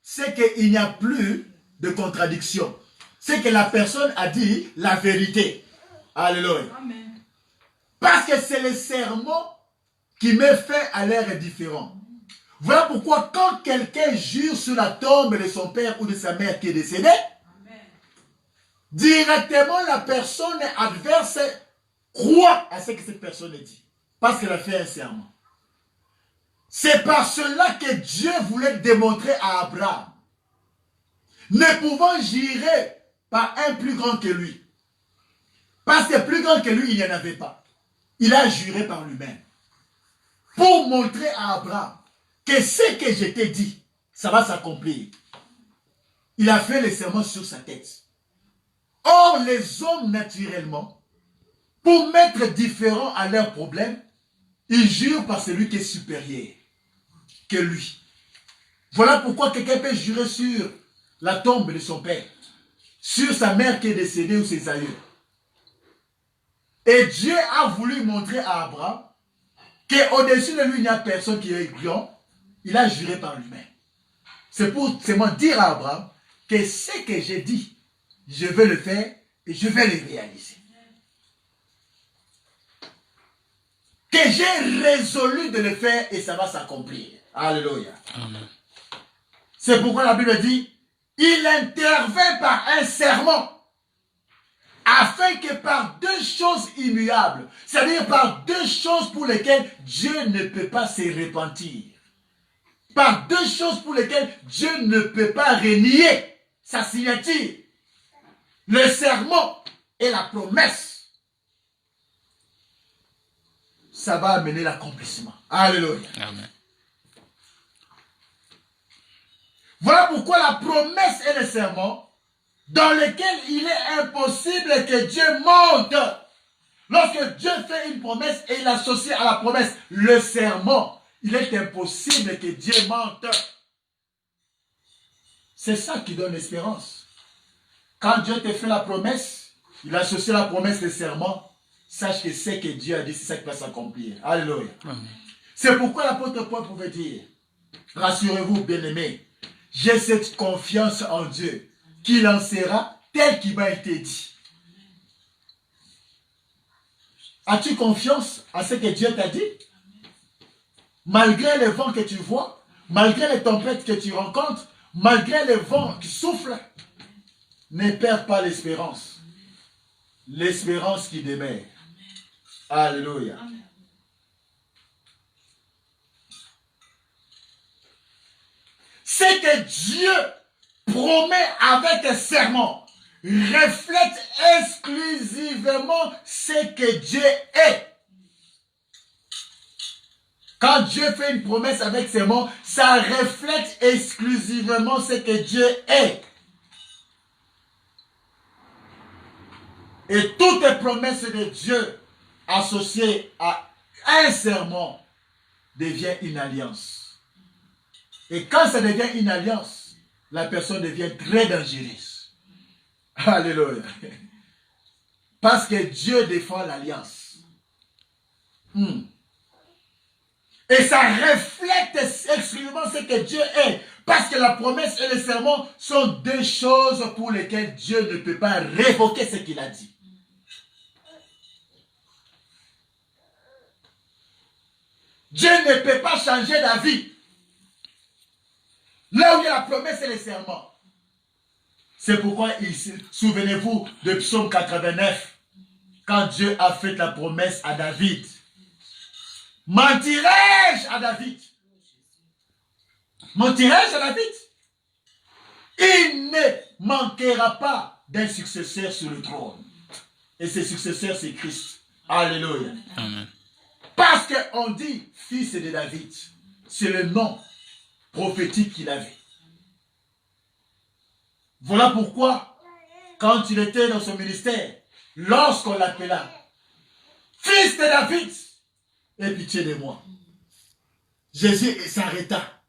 c'est qu'il n'y a plus de contradiction. C'est que la personne a dit la vérité. Alléluia. Amen. Parce que c'est le serment qui met fin à leurs différends. Voilà pourquoi quand quelqu'un jure sur la tombe de son père ou de sa mère qui est décédé, Amen. directement la personne adverse croit à ce que cette personne dit. Parce qu'elle a fait un serment. C'est par cela que Dieu voulait démontrer à Abraham, ne pouvant jurer par un plus grand que lui. Parce que plus grand que lui, il n'y en avait pas. Il a juré par lui-même. Pour montrer à Abraham que ce que je t'ai dit, ça va s'accomplir. Il a fait le serment sur sa tête. Or, les hommes, naturellement, pour mettre différents à leurs problèmes, ils jurent par celui qui est supérieur que lui. Voilà pourquoi quelqu'un peut jurer sur la tombe de son père, sur sa mère qui est décédée ou ses aïeux. Et Dieu a voulu montrer à Abraham qu'au-dessus de lui, il n'y a personne qui est grand. Il a juré par lui-même. C'est pour seulement dire à Abraham que ce que j'ai dit, je vais le faire et je vais le réaliser. Que j'ai résolu de le faire et ça va s'accomplir. Alléluia. Amen. C'est pourquoi la Bible dit, il intervint par un serment afin que par deux choses immuables, c'est-à-dire par deux choses pour lesquelles Dieu ne peut pas se repentir, par deux choses pour lesquelles Dieu ne peut pas renier sa signature, le serment et la promesse, ça va amener l'accomplissement. Alléluia. Amen. Voilà pourquoi la promesse et le serment dans lesquels il est impossible que Dieu mente. Lorsque Dieu fait une promesse et il associe à la promesse le serment, il est impossible que Dieu mente. C'est ça qui donne l'espérance. Quand Dieu te fait la promesse, il associe la promesse le serment, sache que c'est que Dieu a dit, c'est ça qui va s'accomplir. Alléluia. C'est pourquoi l'apôtre Paul pouvait dire, rassurez-vous bien-aimés, j'ai cette confiance en Dieu, qu'il en sera tel qu'il m'a été dit. As-tu confiance à ce que Dieu t'a dit? Malgré les vents que tu vois, malgré les tempêtes que tu rencontres, malgré les vents qui soufflent, ne perds pas l'espérance. L'espérance qui demeure. Alléluia. C'est que Dieu promet avec un serment reflète exclusivement ce que Dieu est. Quand Dieu fait une promesse avec ses mots, ça reflète exclusivement ce que Dieu est. Et toutes les promesses de Dieu associées à un serment devient une alliance. Et quand ça devient une alliance, la personne devient très dangereuse. Alléluia. Parce que Dieu défend l'alliance. Et ça reflète exclusivement ce que Dieu est. Parce que la promesse et le serment sont deux choses pour lesquelles Dieu ne peut pas révoquer ce qu'il a dit. Dieu ne peut pas changer d'avis. Là où il y a la promesse et le serment. C'est pourquoi, souvenez-vous de Psaume 89, quand Dieu a fait la promesse à David. Mentirai-je à David? Mentirai-je à David? Il ne manquera pas d'un successeur sur le trône. Et ce successeur, c'est Christ. Alléluia. Amen. Parce qu'on dit fils de David. C'est le nom prophétique qu'il avait. Voilà pourquoi, quand il était dans son ministère, lorsqu'on l'appela, fils de David, aie pitié de moi. Jésus s'arrêta.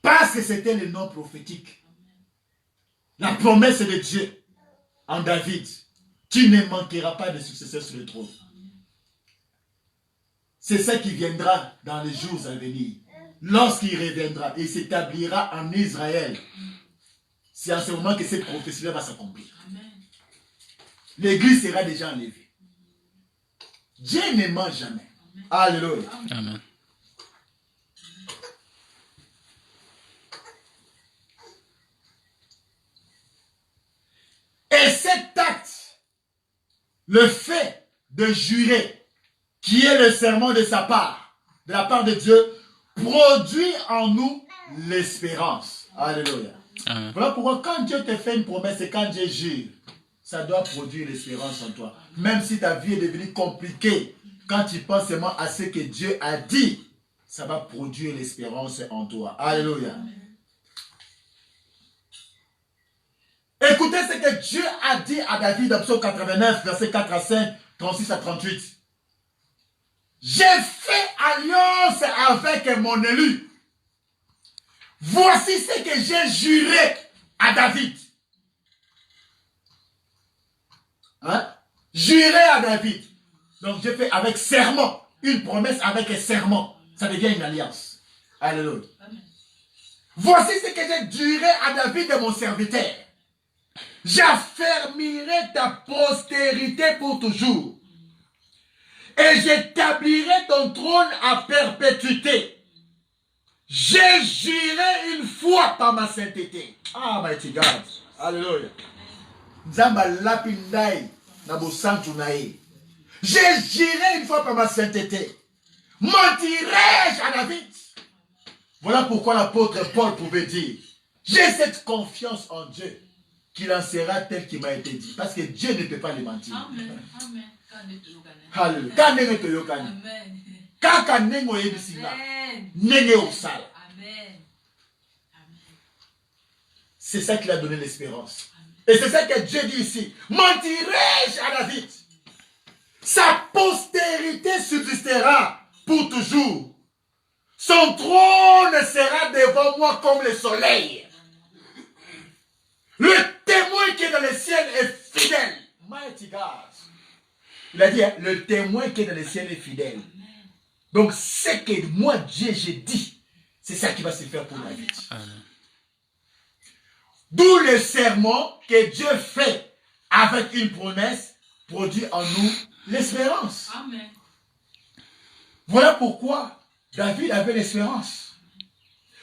Parce que c'était le nom prophétique. La promesse de Dieu en David. Tu ne manqueras pas de successeur sur le trône. C'est ça qui viendra dans les jours à venir. Lorsqu'il reviendra, il s'établira en Israël. C'est en ce moment que cette prophétie va s'accomplir. L'église sera déjà enlevée. Dieu ne ment jamais. Alléluia. Amen. Et cet acte, le fait de jurer, qui est le serment de sa part, de la part de Dieu, produit en nous l'espérance. Alléluia. Voilà pourquoi quand Dieu te fait une promesse et quand Dieu jure, ça doit produire l'espérance en toi. Même si ta vie est devenue compliquée, quand tu penses seulement à ce que Dieu a dit, ça va produire l'espérance en toi. Alléluia. Écoutez ce que Dieu a dit à David dans Psaume 89, versets 4 à 5, 36 à 38. J'ai fait alliance avec mon élu. Voici ce que j'ai juré à David. Hein? Juré à David. Donc j'ai fait avec serment. Une promesse avec un serment. Ça devient une alliance. Alléluia. Voici ce que j'ai juré à David de mon serviteur. J'affermirai ta postérité pour toujours. Et j'établirai ton trône à perpétuité. J'ai juré une fois par ma sainteté. Ah, mighty God. Alléluia. Nzamba lapindai na bosantu nae. J'ai juré une fois par ma sainteté. Mentirai-je à David? Voilà pourquoi l'apôtre Paul pouvait dire, j'ai cette confiance en Dieu, qu'il en sera tel qu'il m'a été dit. Parce que Dieu ne peut pas le mentir. Amen. Amen. Alléluia. Kaka nengo yebisinga. Nenge osala. C'est ça qui a donné l'espérance. Et c'est ça que Dieu dit ici. Mentirai-je à David? Sa postérité subsistera pour toujours. Son trône sera devant moi comme le soleil. Le témoin qui est dans le ciel est fidèle. Mighty God. Il a dit, hein, le témoin qui est dans le ciel est fidèle. Donc, ce que moi, Dieu, j'ai dit, c'est ça qui va se faire pour David. D'où le serment que Dieu fait avec une promesse produit en nous l'espérance. Amen. Voilà pourquoi David avait l'espérance.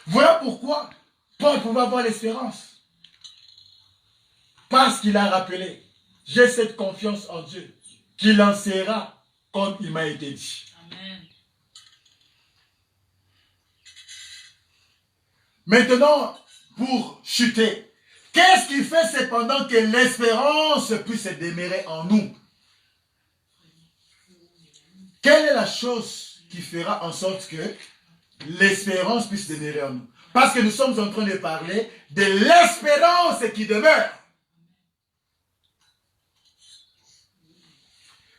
Voilà pourquoi Paul pouvait avoir l'espérance. Parce qu'il a rappelé, j'ai cette confiance en Dieu, qu'il en sera comme il m'a été dit. Amen. Maintenant, pour chuter, qu'est-ce qui fait cependant que l'espérance puisse demeurer en nous? Quelle est la chose qui fera en sorte que l'espérance puisse demeurer en nous? Parce que nous sommes en train de parler de l'espérance qui demeure.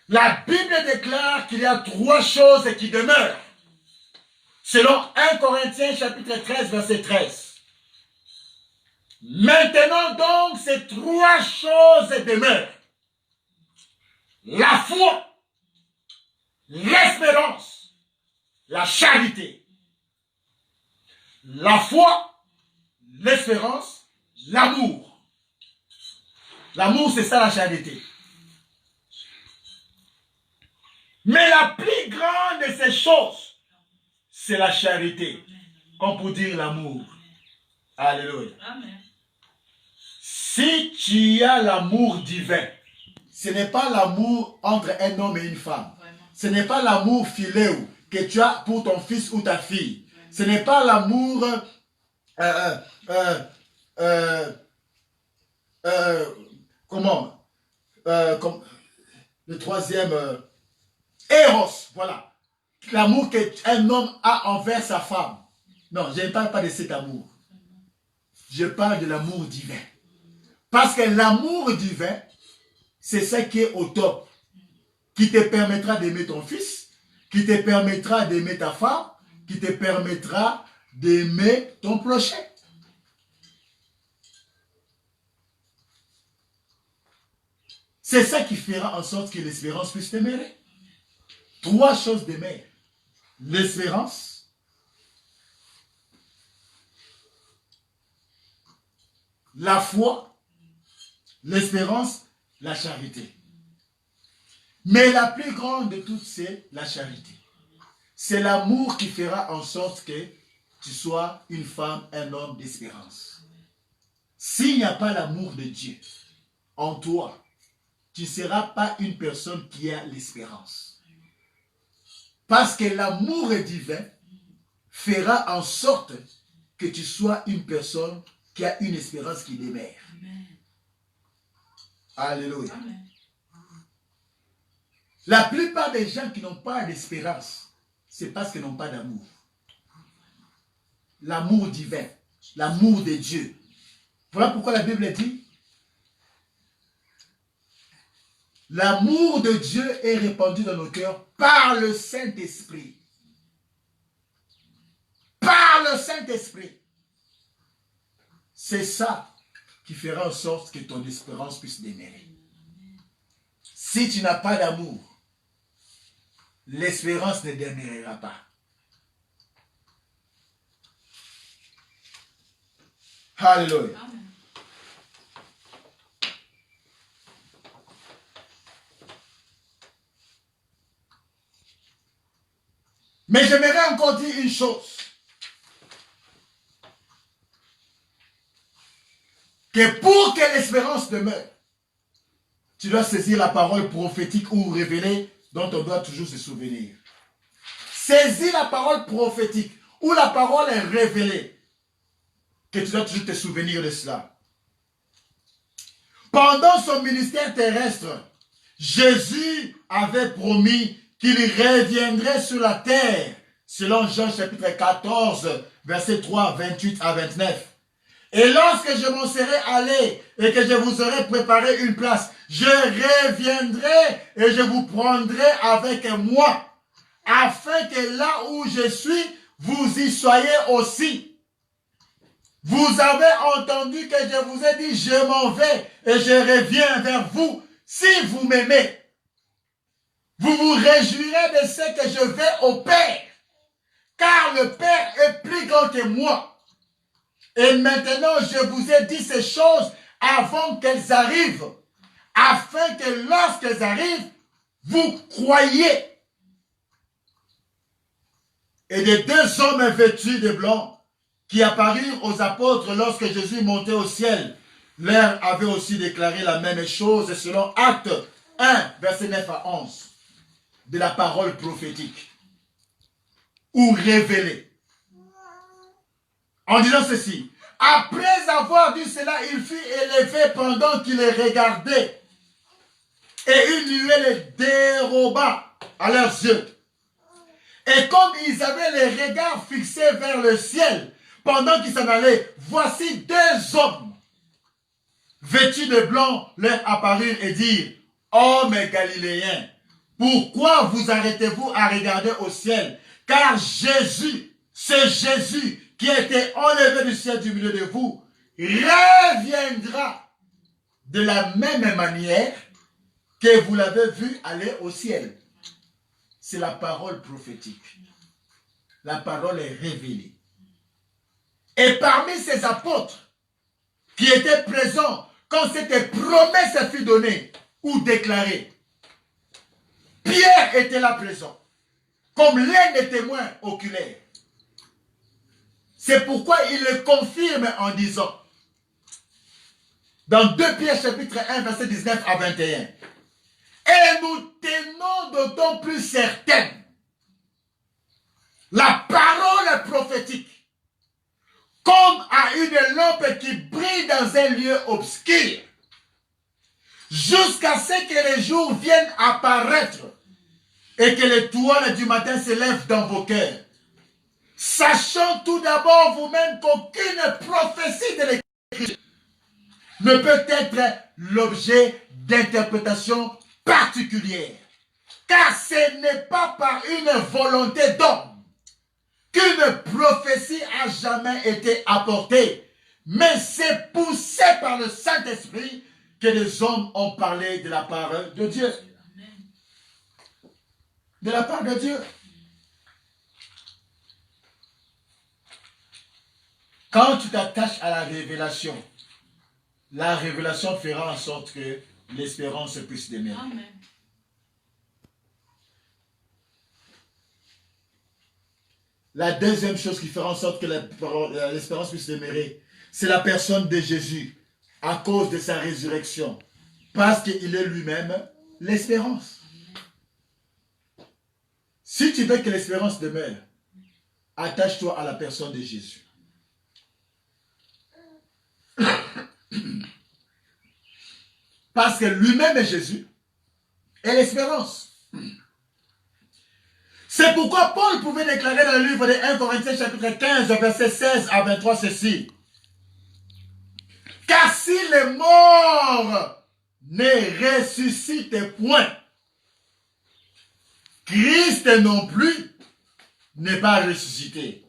La Bible déclare qu'il y a 3 choses qui demeurent. Selon 1 Corinthiens chapitre 13, verset 13. Maintenant donc, ces 3 choses demeurent. La foi, l'espérance, la charité. La foi, l'espérance, l'amour. L'amour, c'est ça la charité. Mais la plus grande de ces choses, c'est la charité. Comme pour dire l'amour. Alléluia. Amen. Si tu as l'amour divin, ce n'est pas l'amour entre un homme et une femme. Ce n'est pas l'amour philéo que tu as pour ton fils ou ta fille. Ce n'est pas l'amour le troisième Eros, voilà. L'amour qu'un homme a envers sa femme. Non, je ne parle pas de cet amour. Je parle de l'amour divin. Parce que l'amour divin, c'est ce qui est au top. Qui te permettra d'aimer ton fils, qui te permettra d'aimer ta femme, qui te permettra d'aimer ton prochain. C'est ça qui fera en sorte que l'espérance puisse demeurer. 3 choses demeurent. L'espérance, la foi, l'espérance, la charité. Mais la plus grande de toutes, c'est la charité. C'est l'amour qui fera en sorte que tu sois une femme, un homme d'espérance. S'il n'y a pas l'amour de Dieu en toi, tu ne seras pas une personne qui a l'espérance. Parce que l'amour divin fera en sorte que tu sois une personne qui a une espérance qui demeure. Amen. Alléluia. Amen. La plupart des gens qui n'ont pas d'espérance, c'est parce qu'ils n'ont pas d'amour. L'amour divin, l'amour de Dieu. Voilà pourquoi la Bible dit, l'amour de Dieu est répandu dans nos cœurs par le Saint-Esprit. Par le Saint-Esprit. C'est ça qui fera en sorte que ton espérance puisse demeurer. Si tu n'as pas d'amour, l'espérance ne demeurera pas. Alléluia. Amen. Mais j'aimerais encore dire une chose. Que pour que l'espérance demeure, tu dois saisir la parole prophétique ou révélée dont on doit toujours se souvenir. Saisis la parole prophétique ou la parole est révélée, que tu dois toujours te souvenir de cela. Pendant son ministère terrestre, Jésus avait promis qu'il reviendrait sur la terre, selon Jean chapitre 14, verset 3, 28 à 29. Et lorsque je m'en serai allé et que je vous aurai préparé une place, je reviendrai et je vous prendrai avec moi, afin que là où je suis, vous y soyez aussi. Vous avez entendu que je vous ai dit, je m'en vais et je reviens vers vous si vous m'aimez. Vous vous réjouirez de ce que je vais au Père, car le Père est plus grand que moi. Et maintenant, je vous ai dit ces choses avant qu'elles arrivent, afin que lorsqu'elles arrivent, vous croyez. Et des deux hommes vêtus de blanc qui apparurent aux apôtres lorsque Jésus montait au ciel, leur avait aussi déclaré la même chose selon Actes 1, verset 9 à 11, de la parole prophétique, ou révélée. En disant ceci, après avoir dit cela, il fut élevé pendant qu'il les regardait, et une nuée les déroba à leurs yeux. Et comme ils avaient les regards fixés vers le ciel, pendant qu'ils s'en allaient, voici deux hommes vêtus de blanc leur apparurent et dirent, hommes galiléens, pourquoi vous arrêtez-vous à regarder au ciel? Car Jésus, ce Jésus qui a été enlevé du ciel du milieu de vous, reviendra de la même manière que vous l'avez vu aller au ciel. C'est la parole prophétique. La parole est révélée. Et parmi ces apôtres qui étaient présents quand cette promesse fut donnée ou déclarée, Pierre était là présent, comme l'un des témoins oculaires. C'est pourquoi il le confirme en disant, dans 2 Pierre chapitre 1, verset 19 à 21, et nous tenons d'autant plus certaine la parole prophétique, comme à une lampe qui brille dans un lieu obscur, jusqu'à ce que le jour vienne apparaître et que l'étoile du matin s'élève dans vos cœurs. Sachant tout d'abord vous-même qu'aucune prophétie de l'Écriture ne peut être l'objet d'interprétation particulière, car ce n'est pas par une volonté d'homme qu'une prophétie a jamais été apportée, mais c'est poussé par le Saint-Esprit que les hommes ont parlé de la part de Dieu. De la part de Dieu. Quand tu t'attaches à la révélation fera en sorte que l'espérance puisse demeurer. Amen. La deuxième chose qui fera en sorte que l'espérance puisse demeurer, c'est la personne de Jésus, à cause de sa résurrection, parce qu'il est lui-même l'espérance. Si tu veux que l'espérance demeure, attache-toi à la personne de Jésus. Parce que lui-même est Jésus et l'espérance. C'est pourquoi Paul pouvait déclarer dans le livre de 1 Corinthiens chapitre 15, verset 16 à 23 ceci. Car si les morts ne ressuscitent point, Christ non plus n'est pas ressuscité.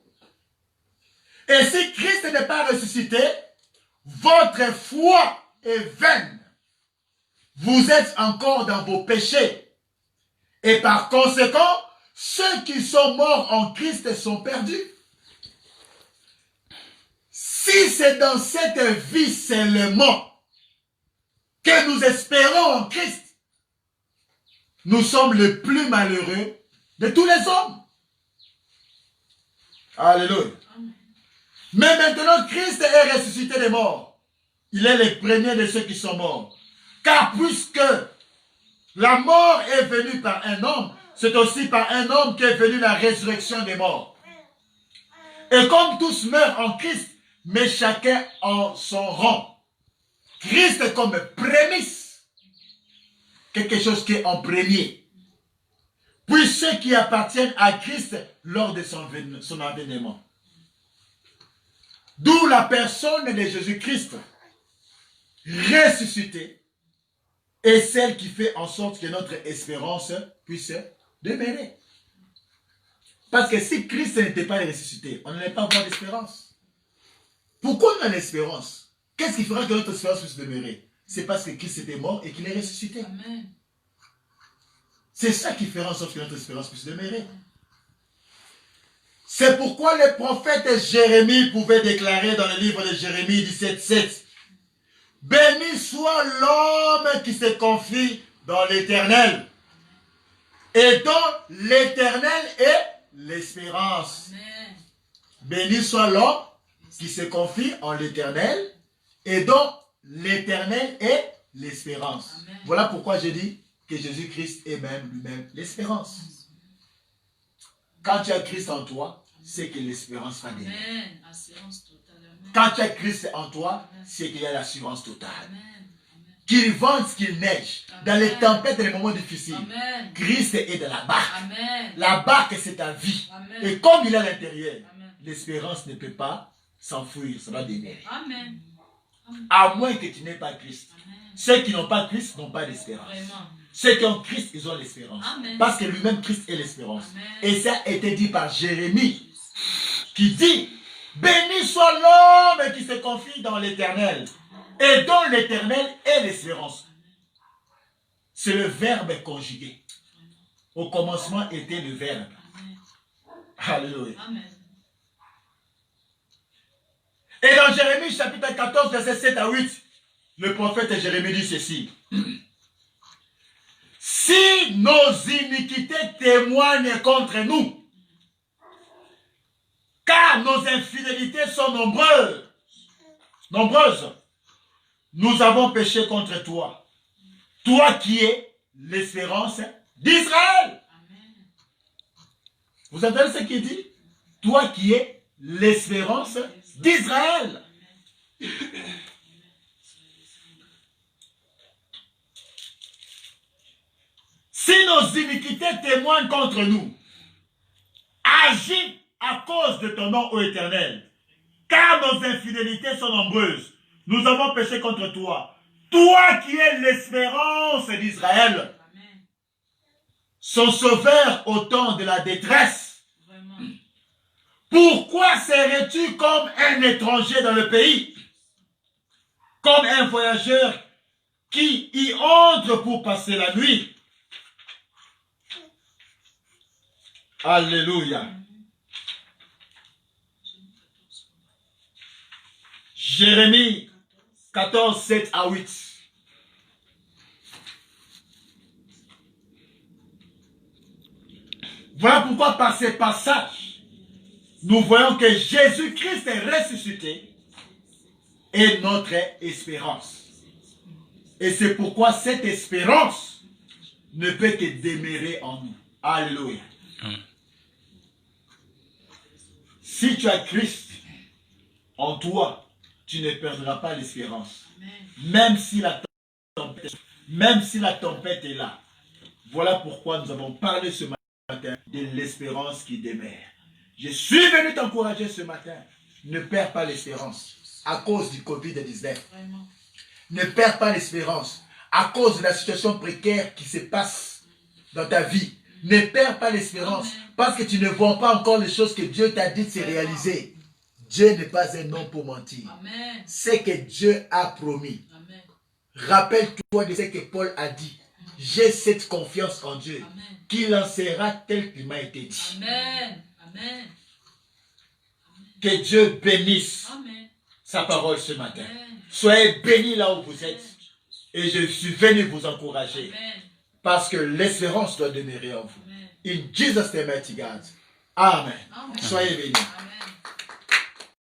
Et si Christ n'est pas ressuscité, votre foi est vaine. Vous êtes encore dans vos péchés. Et par conséquent, ceux qui sont morts en Christ sont perdus. Si c'est dans cette vie seulement que nous espérons en Christ, nous sommes les plus malheureux de tous les hommes. Alléluia. Mais maintenant, Christ est ressuscité des morts. Il est le premier de ceux qui sont morts. Car puisque la mort est venue par un homme, c'est aussi par un homme qu'est venue la résurrection des morts. Et comme tous meurent en Christ, mais chacun en son rang. Christ comme prémisse, quelque chose qui est en premier. Puis ceux qui appartiennent à Christ lors de son avènement. D'où la personne de Jésus-Christ ressuscité est celle qui fait en sorte que notre espérance puisse demeurer. Parce que si Christ n'était pas ressuscité, on n'allait pas avoir d'espérance. Pourquoi on a l'espérance? Qu'est-ce qui fera que notre espérance puisse demeurer? C'est parce que Christ était mort et qu'il est ressuscité. Amen. C'est ça qui fera en sorte que notre espérance puisse demeurer. C'est pourquoi le prophète Jérémie pouvait déclarer dans le livre de Jérémie 17:7, « Béni soit l'homme qui se confie dans l'Éternel, et dont l'Éternel est l'espérance. » Béni soit l'homme qui se confie en l'Éternel, et dont l'Éternel est l'espérance. Voilà pourquoi je dis que Jésus-Christ est même lui-même l'espérance. Quand tu as Christ en toi, c'est que l'espérance va demeurer. Quand tu as Christ en toi, c'est qu'il y a l'assurance totale. Qu'il vente, qu'il neige, dans les tempêtes et les moments difficiles, Christ est dans la barque. La barque, c'est ta vie. Et comme il est à l'intérieur, l'espérance ne peut pas s'enfuir, ça va demeurer. À moins que tu n'aies pas Christ. Ceux qui n'ont pas Christ n'ont pas d'espérance. Ceux qui ont Christ, ils ont l'espérance. Parce que lui-même, Christ est l'espérance. Et ça a été dit par Jérémie, qui dit, « Béni soit l'homme qui se confie dans l'Éternel, et dont l'Éternel est l'espérance. » C'est le verbe conjugué. Au commencement était le verbe. Alléluia. Et dans Jérémie chapitre 14, verset 7 à 8, le prophète Jérémie dit ceci. Si nos iniquités témoignent contre nous, car nos infidélités sont nombreuses, nous avons péché contre toi, toi qui es l'espérance d'Israël. Vous entendez ce qu'il dit? Toi qui es l'espérance d'Israël. Si nos iniquités témoignent contre nous, agis à cause de ton nom, ô Éternel, car nos infidélités sont nombreuses. Nous avons péché contre toi, toi qui es l'espérance d'Israël, son sauveur au temps de la détresse. Pourquoi serais-tu comme un étranger dans le pays, comme un voyageur qui y entre pour passer la nuit? Alléluia. Jérémie 14, 7 à 8. Voilà pourquoi par ces passages, nous voyons que Jésus-Christ est ressuscité et notre espérance. Et c'est pourquoi cette espérance ne peut que demeurer en nous. Alléluia. Si tu as Christ en toi, tu ne perdras pas l'espérance. Même si la tempête est là. Voilà pourquoi nous avons parlé ce matin de l'espérance qui demeure. Je suis venu t'encourager ce matin. Ne perds pas l'espérance à cause du Covid-19. Ne perds pas l'espérance à cause de la situation précaire qui se passe dans ta vie. Ne perds pas l'espérance parce que tu ne vois pas encore les choses que Dieu t'a dit de se réaliser. Dieu n'est pas un homme pour mentir. C'est que Dieu a promis. Rappelle-toi de ce que Paul a dit. J'ai cette confiance en Dieu qu'il en sera tel qu'il m'a été dit. Que Dieu bénisse sa parole ce matin. Soyez bénis là où vous êtes. Et je suis venu vous encourager. Parce que l'espérance doit demeurer en vous. In Jesus' name, mighty God. Amen. Soyez bénis.